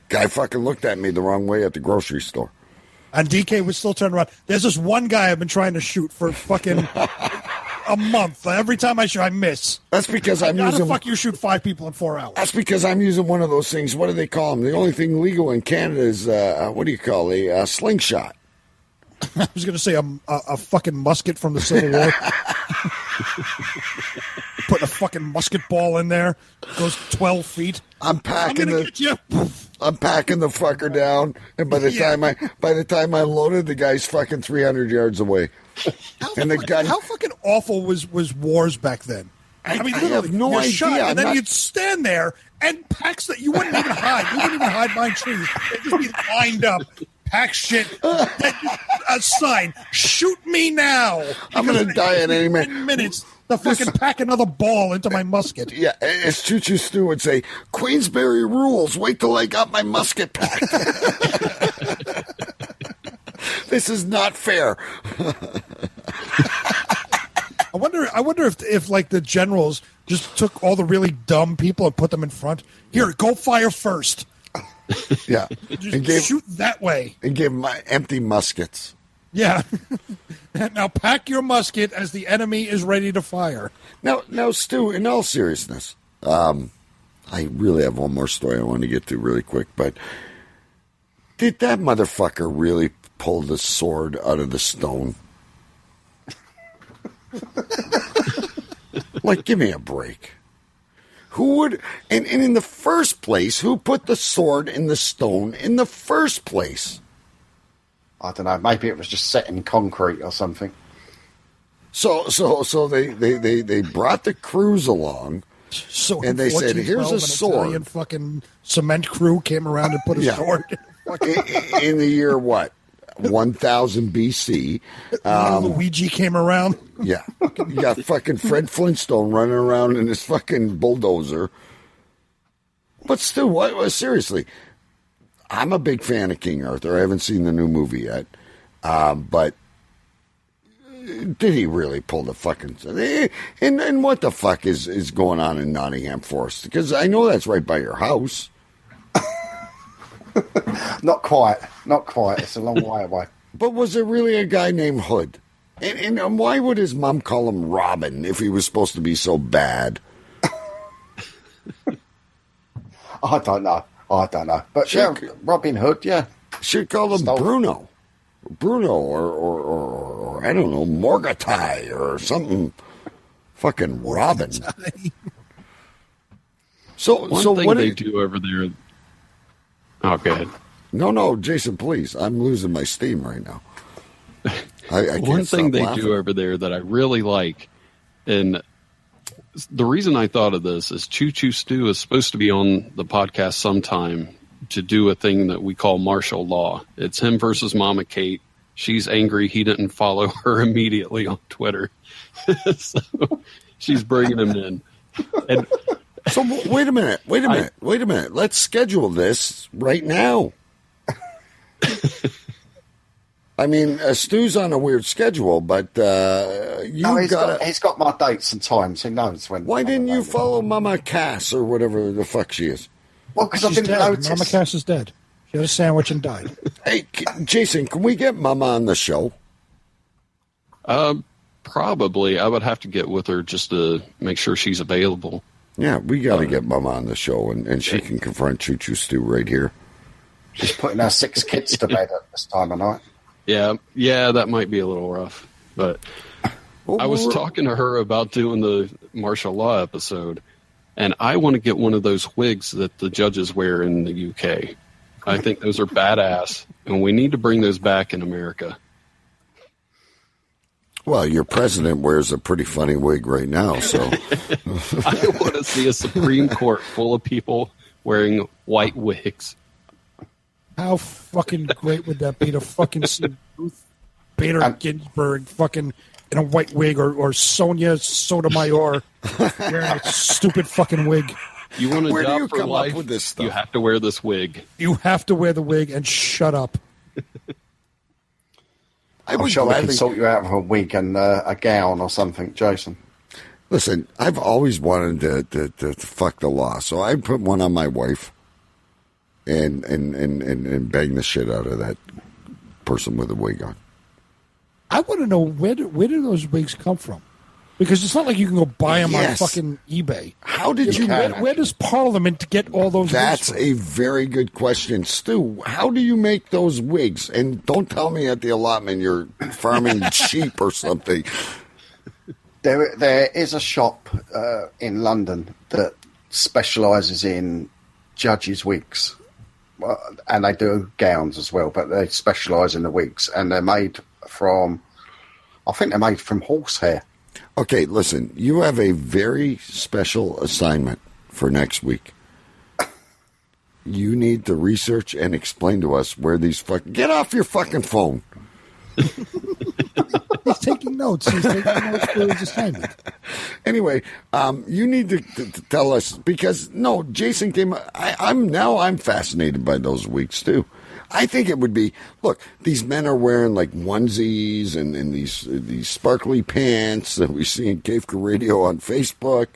Guy fucking looked at me the wrong way at the grocery store. And DK was still turning around. There's this one guy I've been trying to shoot for fucking a month. Every time I shoot, I miss. That's because I'm How using... the fuck you shoot 5 people in 4 hours? That's because I'm using one of those things. What do they call them? The only thing legal in Canada is, what do you call a slingshot? I was going to say a fucking musket from the Civil War. Putting a fucking musket ball in there. Goes 12 feet. I'm packing get you. I'm packing the fucker down, and by the time I loaded, the guy's fucking 300 yards away. How fucking awful was wars back then? I mean, I literally, have no you're idea. shot, I'm and then not- you'd stand there and packs that you wouldn't even hide. You wouldn't even hide behind trees. They'd just be lined up. Pack shit. A sign. Shoot me now. I'm going to die in any minute. 10 minutes to fucking pack another ball into my musket. Yeah, as Choo Choo Stu would say, Queensberry rules. Wait till I got my musket packed. This is not fair. I wonder if like the generals just took all the really dumb people and put them in front. Here, go fire first. Yeah, Just shoot that way. and gave them empty muskets. Yeah. Now pack your musket as the enemy is ready to fire. Now, Stu, in all seriousness, I really have one more story I want to get to really quick, but did that motherfucker really pull the sword out of the stone? Like, give me a break. Who would, and in the first place, who put the sword in the stone in the first place? I don't know. Maybe it was just set in concrete or something. So they brought the crews along, So and they said, 1412, "Here's a an sword." Italian fucking cement crew came around and put a Yeah. sword. in the year what, 1000 BC. Luigi came around. Yeah, you got fucking Fred Flintstone running around in his fucking bulldozer. But still, what? Seriously, I'm a big fan of King Arthur. I haven't seen the new movie yet, but did he really pull the fucking? And what the fuck is going on in Nottingham Forest? Because I know that's right by your house. Not quite. It's a long way away. But was there really a guy named Hood? And why would his mom call him Robin if he was supposed to be so bad? I don't know. But yeah, Robin Hood, yeah. Should call him Bruno. Or I don't know, Morgatai or something. Fucking Robin. So thing what they do over there. Oh, go ahead. No, Jason, please. I'm losing my steam right now. I can't One thing they laughing. do over there that I really like, and the reason I thought of this is Choo Stew is supposed to be on the podcast sometime to do a thing that we call martial law. It's him versus Mama Kate. She's angry he didn't follow her immediately on Twitter. So she's bringing him in. And So wait a minute. Let's schedule this right now. I mean, Stu's on a weird schedule, but he's got my dates and times. He knows when. Why didn't you follow Mama Cass or whatever the fuck she is? Well, because I She's didn't dead. notice. Mama Cass is dead. She had a sandwich and died. Hey, Jason, can we get Mama on the show? probably I would have to get with her just to make sure she's available. Yeah, we got to get Mama on the show, and she can confront Choo Choo Stew right here. She's putting our 6 kids to bed at this time of night. Yeah, that might be a little rough. But I was talking to her about doing the martial law episode, and I want to get one of those wigs that the judges wear in the UK. I think those are badass, and we need to bring those back in America. Well, your president wears a pretty funny wig right now, so. I want to see a Supreme Court full of people wearing white wigs. How fucking great would that be to fucking see Ruth Bader Ginsburg fucking in a white wig or Sonia Sotomayor wearing a stupid fucking wig? You want a Where do job you for come life? up with this stuff? You have to wear this wig. You have to wear the wig and shut up. I'm sure we can sort you out with a wig and a gown or something, Jason. Listen, I've always wanted to fuck the law, so I put one on my wife and bang the shit out of that person with a wig on. I want to know where do those wigs come from? Because it's not like you can go buy them on fucking eBay. How did you? Where does Parliament get all those? That's wigs a very good question, Stu. How do you make those wigs? And don't tell me at the allotment you're farming sheep or something. There is a shop in London that specialises in judges' wigs, and they do gowns as well. But they specialise in the wigs, and they're made from, I think they're made from horsehair. Okay, listen, you have a very special assignment for next week. You need to research and explain to us where these Get off your fucking phone. He's taking notes. He's taking notes for his assignment. Anyway, you need to tell us, because, no, Jason came... I'm fascinated by those wigs, too. I think it would be, look, these men are wearing like onesies and these sparkly pants that we see in Cave Crew Radio on Facebook.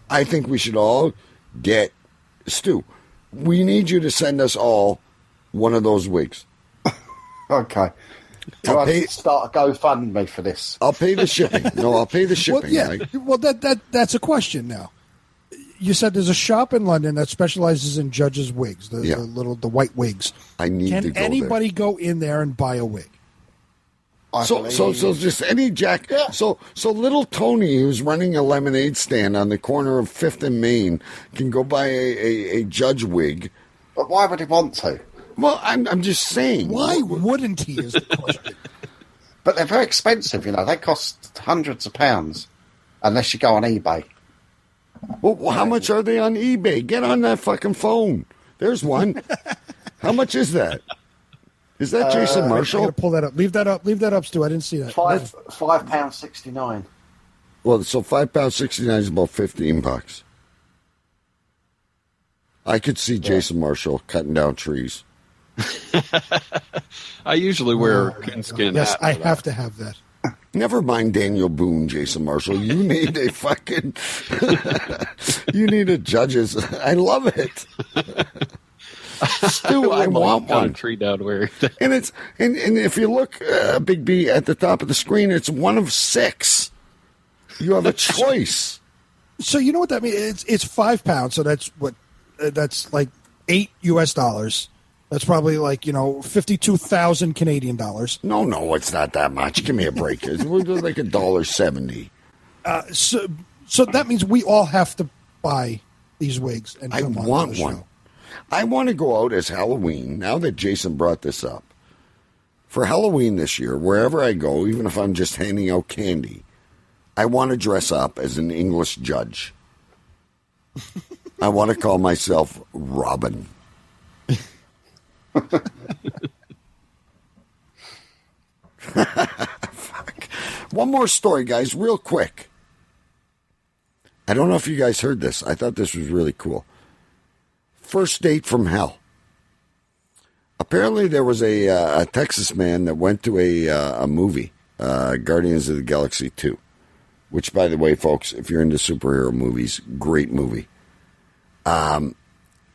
I think we should all get, Stu, we need you to send us all one of those wigs. Okay. Start a GoFundMe for this. I'll pay the shipping. No, I'll pay the shipping. Well, right? Well, that's a question now. You said there's a shop in London that specializes in judges' wigs, the white wigs. I need to go Can anybody go in there and buy a wig? So just any jack. Yeah. So little Tony, who's running a lemonade stand on the corner of 5th and Main, can go buy a judge wig. But why would he want to? Well, I'm just saying. Why wouldn't he? Is the question. But they're very expensive. You know, they cost hundreds of pounds, unless you go on eBay. Well, how much are they on eBay? Get on that fucking phone. There's one. How much is that? Is that Jason Marshall? I gotta pull that up. Leave that up, Stu. I didn't see that. £5.69. Well, so £5.69 is about $15. I could see Jason Marshall cutting down trees. I usually wear a coonskin Yes, hat. I have to have that. Never mind Daniel Boone, Jason Marshall. You need a fucking... you need a judge's... I love it. Stu, I want one. Tree down where And it's and if you look, Big B, at the top of the screen, it's one of 6. You have a choice. So you know what that means? It's 5 pounds. So that's what that's like $8 US. That's probably like 52,000 Canadian dollars. No, it's not that much. Give me a break. It's like $1.70. So that means we all have to buy these wigs. And I come on want the one. show. I want to go out as Halloween. Now that Jason brought this up, for Halloween this year, wherever I go, even if I'm just handing out candy, I want to dress up as an English judge. I want to call myself Robin. Fuck. One more story, guys, real quick. I don't know if you guys heard this. I thought this was really cool. First date from hell. Apparently, there was a Texas man that went to a movie, Guardians of the Galaxy 2. Which, by the way, folks, if you're into superhero movies, great movie.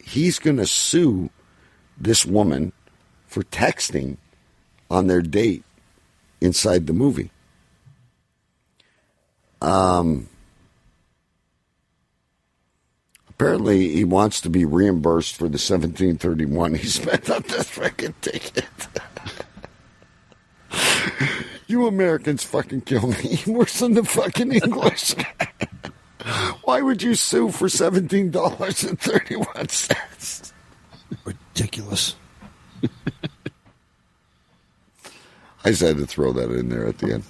He's going to sue this woman for texting on their date inside the movie. Apparently, he wants to be reimbursed for the $17.31 he spent on this freaking ticket. You Americans fucking kill me worse than the fucking English. Why would you sue for $17.31? Ridiculous. I just had to throw that in there at the end.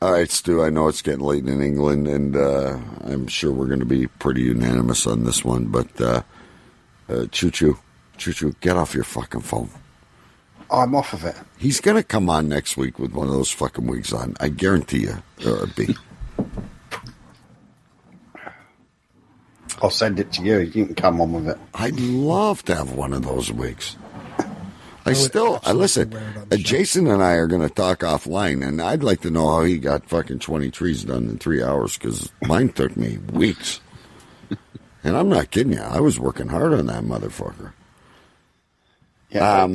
All right, Stu, I know it's getting late in England, and I'm sure we're going to be pretty unanimous on this one, but Choo, get off your fucking phone. I'm off of it. He's going to come on next week with one of those fucking wigs on. I guarantee you, B. I'll send it to you. You can come on with it. I'd love to have one of those wigs. absolutely Listen, wear it on the show. Jason and I are going to talk offline, and I'd like to know how he got fucking 20 trees done in 3 hours, because mine took me weeks. And I'm not kidding you. I was working hard on that motherfucker. Yeah.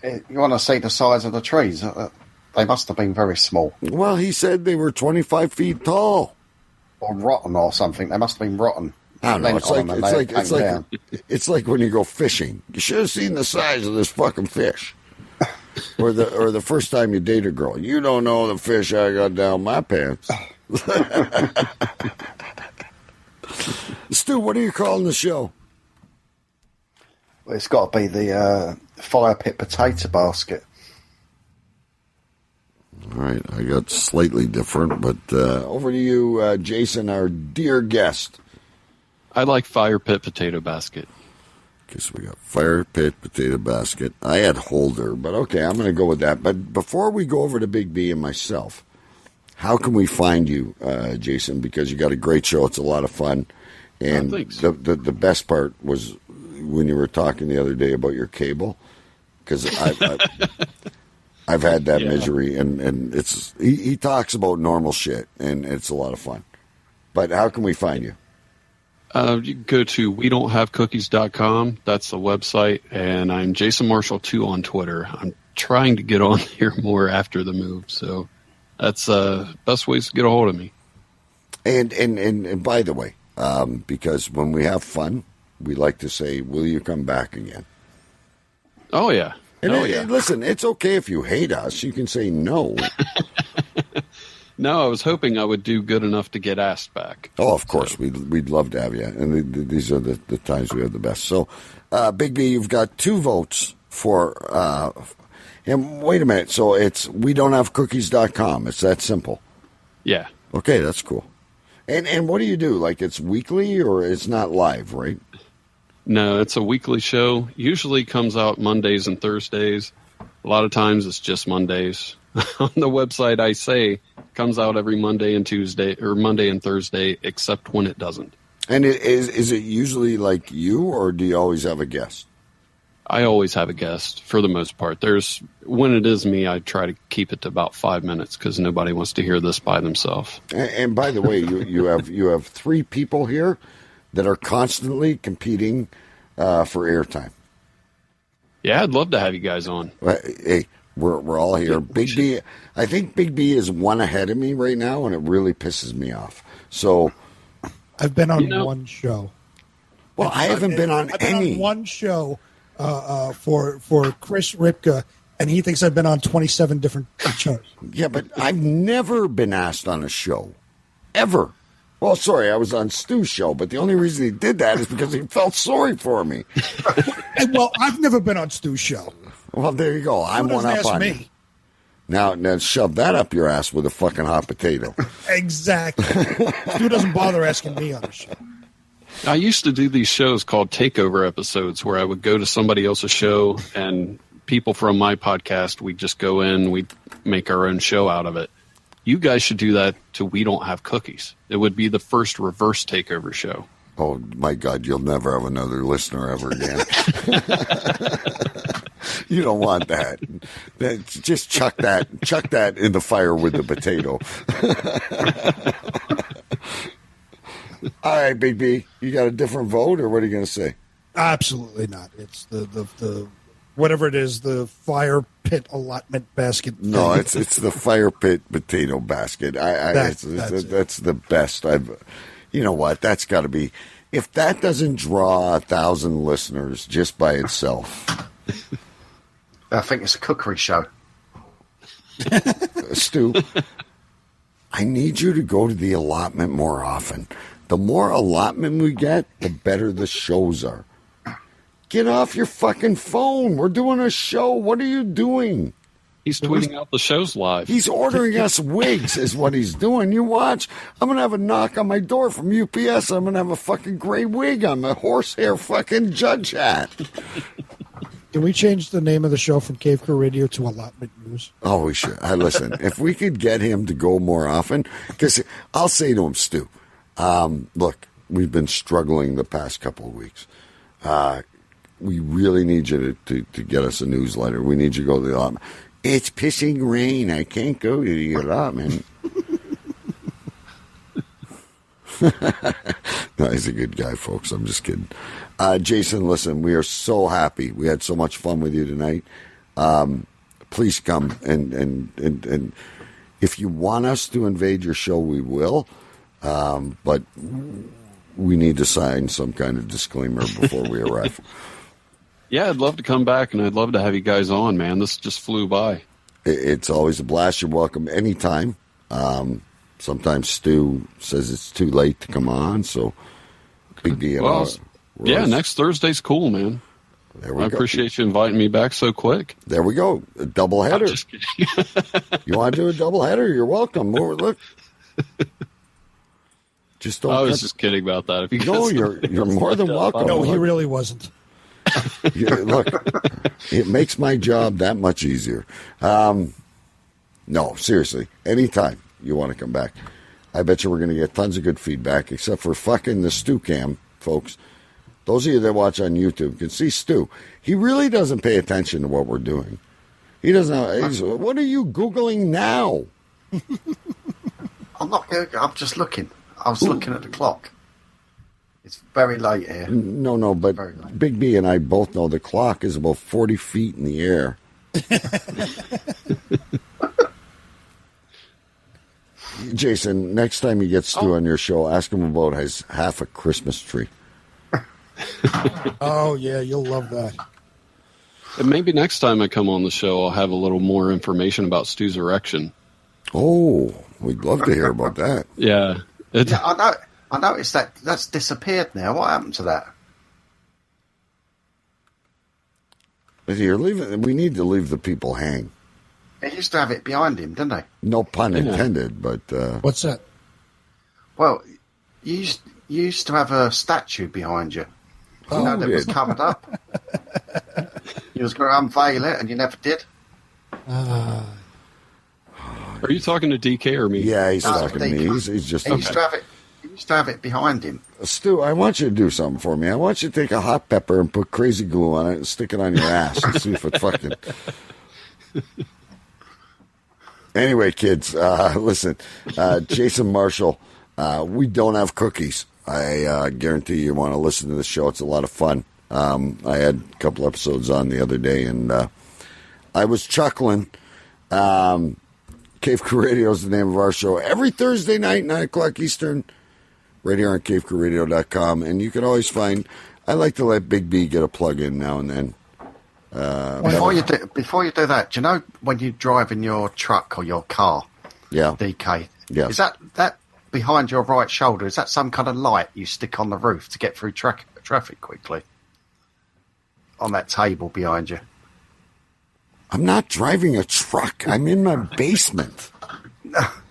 You want to see the size of the trees? They must have been very small. Well, he said they were 25 feet tall. Or rotten or something. They must have been rotten. I don't know. Bent It's like when you go fishing. You should have seen the size of this fucking fish. or the first time you date a girl. You don't know the fish I got down my pants. Stu, what are you calling the show? Well, it's got to be the fire pit potato basket. All right, I got slightly different, but over to you, Jason, our dear guest. I like fire pit potato basket. Okay, so we got fire pit potato basket. I had holder, but okay, I'm going to go with that. But before we go over to Big B and myself, how can we find you, Jason? Because you got a great show. It's a lot of fun. And the best part was when you were talking the other day about your cable, because I've had that misery, and it's he talks about normal shit, and it's a lot of fun. But how can we find you? You can go to wedon'thavecookies.com. That's the website. And I'm Jason Marshall 2 on Twitter. I'm trying to get on here more after the move. So that's best ways to get a hold of me. And by the way, because when we have fun, we like to say, will you come back again? Oh, yeah. And listen, it's okay if you hate us. You can say no. No, I was hoping I would do good enough to get asked back. Oh, of course. We'd love to have you. And these are the times we have the best. So, Big B, you've got 2 votes for... and wait a minute. So it's wedon'thavecookies.com. It's that simple. Yeah. Okay, that's cool. And what do you do? Like, it's weekly or it's not live, right? No, it's a weekly show. Usually comes out Mondays and Thursdays. A lot of times it's just Mondays. On the website, I say comes out every Monday and Tuesday, or Monday and Thursday, except when it doesn't. And is it usually like you, or do you always have a guest? I always have a guest for the most part. When it is me, I try to keep it to about 5 minutes because nobody wants to hear this by themselves. And by the way, you have 3 people here that are constantly competing for airtime. Yeah, I'd love to have you guys on. Hey, we're all here. Big B, I think Big B is 1 ahead of me right now, and it really pisses me off. So I've been on one show. Well, I haven't been on I've been any. on one show for Chris Ripka, and he thinks I've been on 27 different shows. Yeah, but I've never been asked on a show. Ever. Well, sorry, I was on Stu's show, but the only reason he did that is because he felt sorry for me. Well, I've never been on Stu's show. Well, there you go. I'm one up on you. Now shove that up your ass with a fucking hot potato. Exactly. Stu doesn't bother asking me on the show. I used to do these shows called takeover episodes where I would go to somebody else's show and people from my podcast, we'd just go in, we'd make our own show out of it. You guys should do that till we don't have cookies. It would be the first reverse takeover show. Oh, my God, you'll never have another listener ever again. You don't want that. Just chuck that in the fire with the potato. All right, Big B, you got a different vote, or what are you going to say? Absolutely not. It's the whatever it is, the fire pit allotment basket. No, it's the fire pit potato basket. That's the best I've. You know what? That's got to be. If that doesn't draw 1,000 listeners just by itself, I think it's a cookery show. Stu, I need you to go to the allotment more often. The more allotment we get, the better the shows are. Get off your fucking phone. We're doing a show. What are you doing? He's tweeting out the shows live. He's ordering us wigs is what he's doing. You watch. I'm going to have a knock on my door from UPS. I'm going to have a fucking gray wig on my horsehair fucking judge hat. Can we change the name of the show from Cave Crew Radio to Allotment News? Oh, we should. Listen, if we could get him to go more often, because I'll say to him, Stu, look, we've been struggling the past couple of weeks. We really need you to get us a newsletter. We need you to go to the allotment. It's pissing rain. I can't go to the allotment. No, he's a good guy, folks. I'm just kidding. Jason, listen, we are so happy. We had so much fun with you tonight. Please come and if you want us to invade your show, we will. But we need to sign some kind of disclaimer before we arrive. Yeah, I'd love to come back, and I'd love to have you guys on, man. This just flew by. It's always a blast. You're welcome anytime. Sometimes Stu says it's too late to come on, so big deal. Well, yeah, next Thursday's cool, man. There we go. Appreciate you inviting me back so quick. There we go. A double header. I'm just kidding. You want to do a double header? You're welcome. Look. Just don't. I was just kidding about that. If you no, you're more than welcome. No, he really wasn't. Look, it makes my job that much easier. No, seriously, anytime you want to come back, I bet you we're going to get tons of good feedback, except for fucking the Stu Cam, folks. Those of you that watch on YouTube can see Stu. He really doesn't pay attention to what we're doing. He doesn't know. What are you Googling now? I'm not Googling. I'm just looking. I was looking at the clock. It's very late here. No, but Big B and I both know the clock is about 40 feet in the air. Jason, next time you get Stu on your show, ask him about his half a Christmas tree. Oh, yeah, you'll love that. And maybe next time I come on the show, I'll have a little more information about Stu's erection. Oh, we'd love to hear about that. Yeah. Yeah, I noticed that's disappeared now. What happened to that? You're leaving. We need to leave the people hang. He used to have it behind him, didn't they? No pun intended, but... What's that? Well, you used to have a statue behind you. You know, that was covered up. You was going to unveil it, and you never did. Are you talking to DK or me? Yeah, he's talking to me. He's just... He used to have it behind him. Stu, I want you to do something for me. I want you to take a hot pepper and put crazy glue on it and stick it on your ass and see if it fucking... Anyway, kids, listen, Jason Marshall, we don't have cookies. I guarantee you want to listen to the show. It's a lot of fun. I had a couple episodes on the other day, and I was chuckling. Cave Crew Radio is the name of our show. Every Thursday night, 9 o'clock Eastern, right here on cavecrewradio.com. And you can always find, I like to let Big B get a plug in now and then. Before you do that, do you know when you drive in your truck or your car, yeah, DK, yes. Is that behind your right shoulder? Is that some kind of light you stick on the roof to get through traffic quickly? On that table behind you. I'm not driving a truck. I'm in my basement.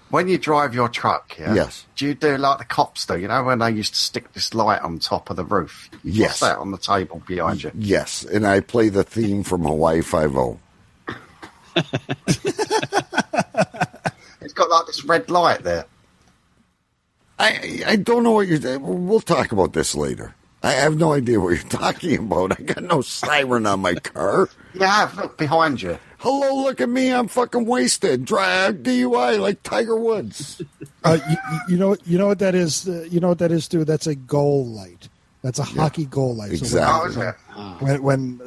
When you drive your truck, yeah? Yes. Do you do like the cops do? You know when they used to stick this light on top of the roof? Yes. What's that on the table behind you? Yes, and I play the theme from Hawaii Five-0. It's got like this red light there. I don't know what you're... We'll talk about this later. I have no idea what you're talking about. I got no siren on my car. Yeah, look behind you. Hello, look at me. I'm fucking wasted. Drive DUI like Tiger Woods. You know what that is? You know what that is, Stu? That's a goal light. That's a hockey goal light. Exactly.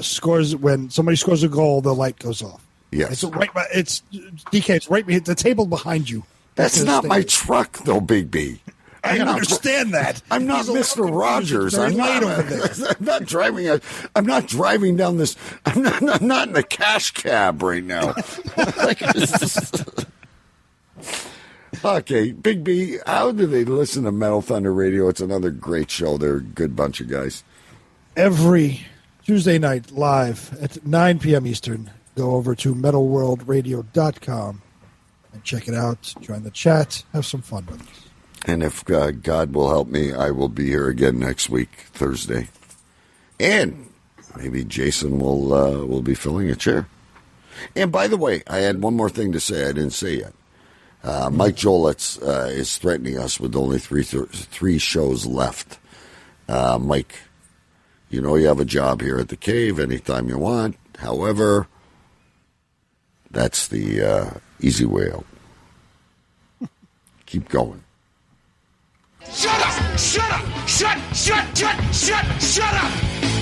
So when somebody scores a goal, the light goes off. Yes. It's DK. It's right behind the table behind you. That's not my truck, though, Big B. I understand that. I'm not Mr. Rogers. I'm not driving. I'm not driving down this. I'm not in the cash cab right now. Okay, Big B. How do they listen to Metal Thunder Radio? It's another great show. They're a good bunch of guys. Every Tuesday night live at 9 p.m. Eastern. Go over to metalworldradio.com and check it out. Join the chat. Have some fun with us. And if God will help me, I will be here again next week, Thursday. And maybe Jason will be filling a chair. And by the way, I had one more thing to say. I didn't say yet. Mike Jolitz is threatening us with only three shows left. Mike, you have a job here at the Cave anytime you want. However, that's the easy way out. Keep going. Shut up! Shut up! Shut up!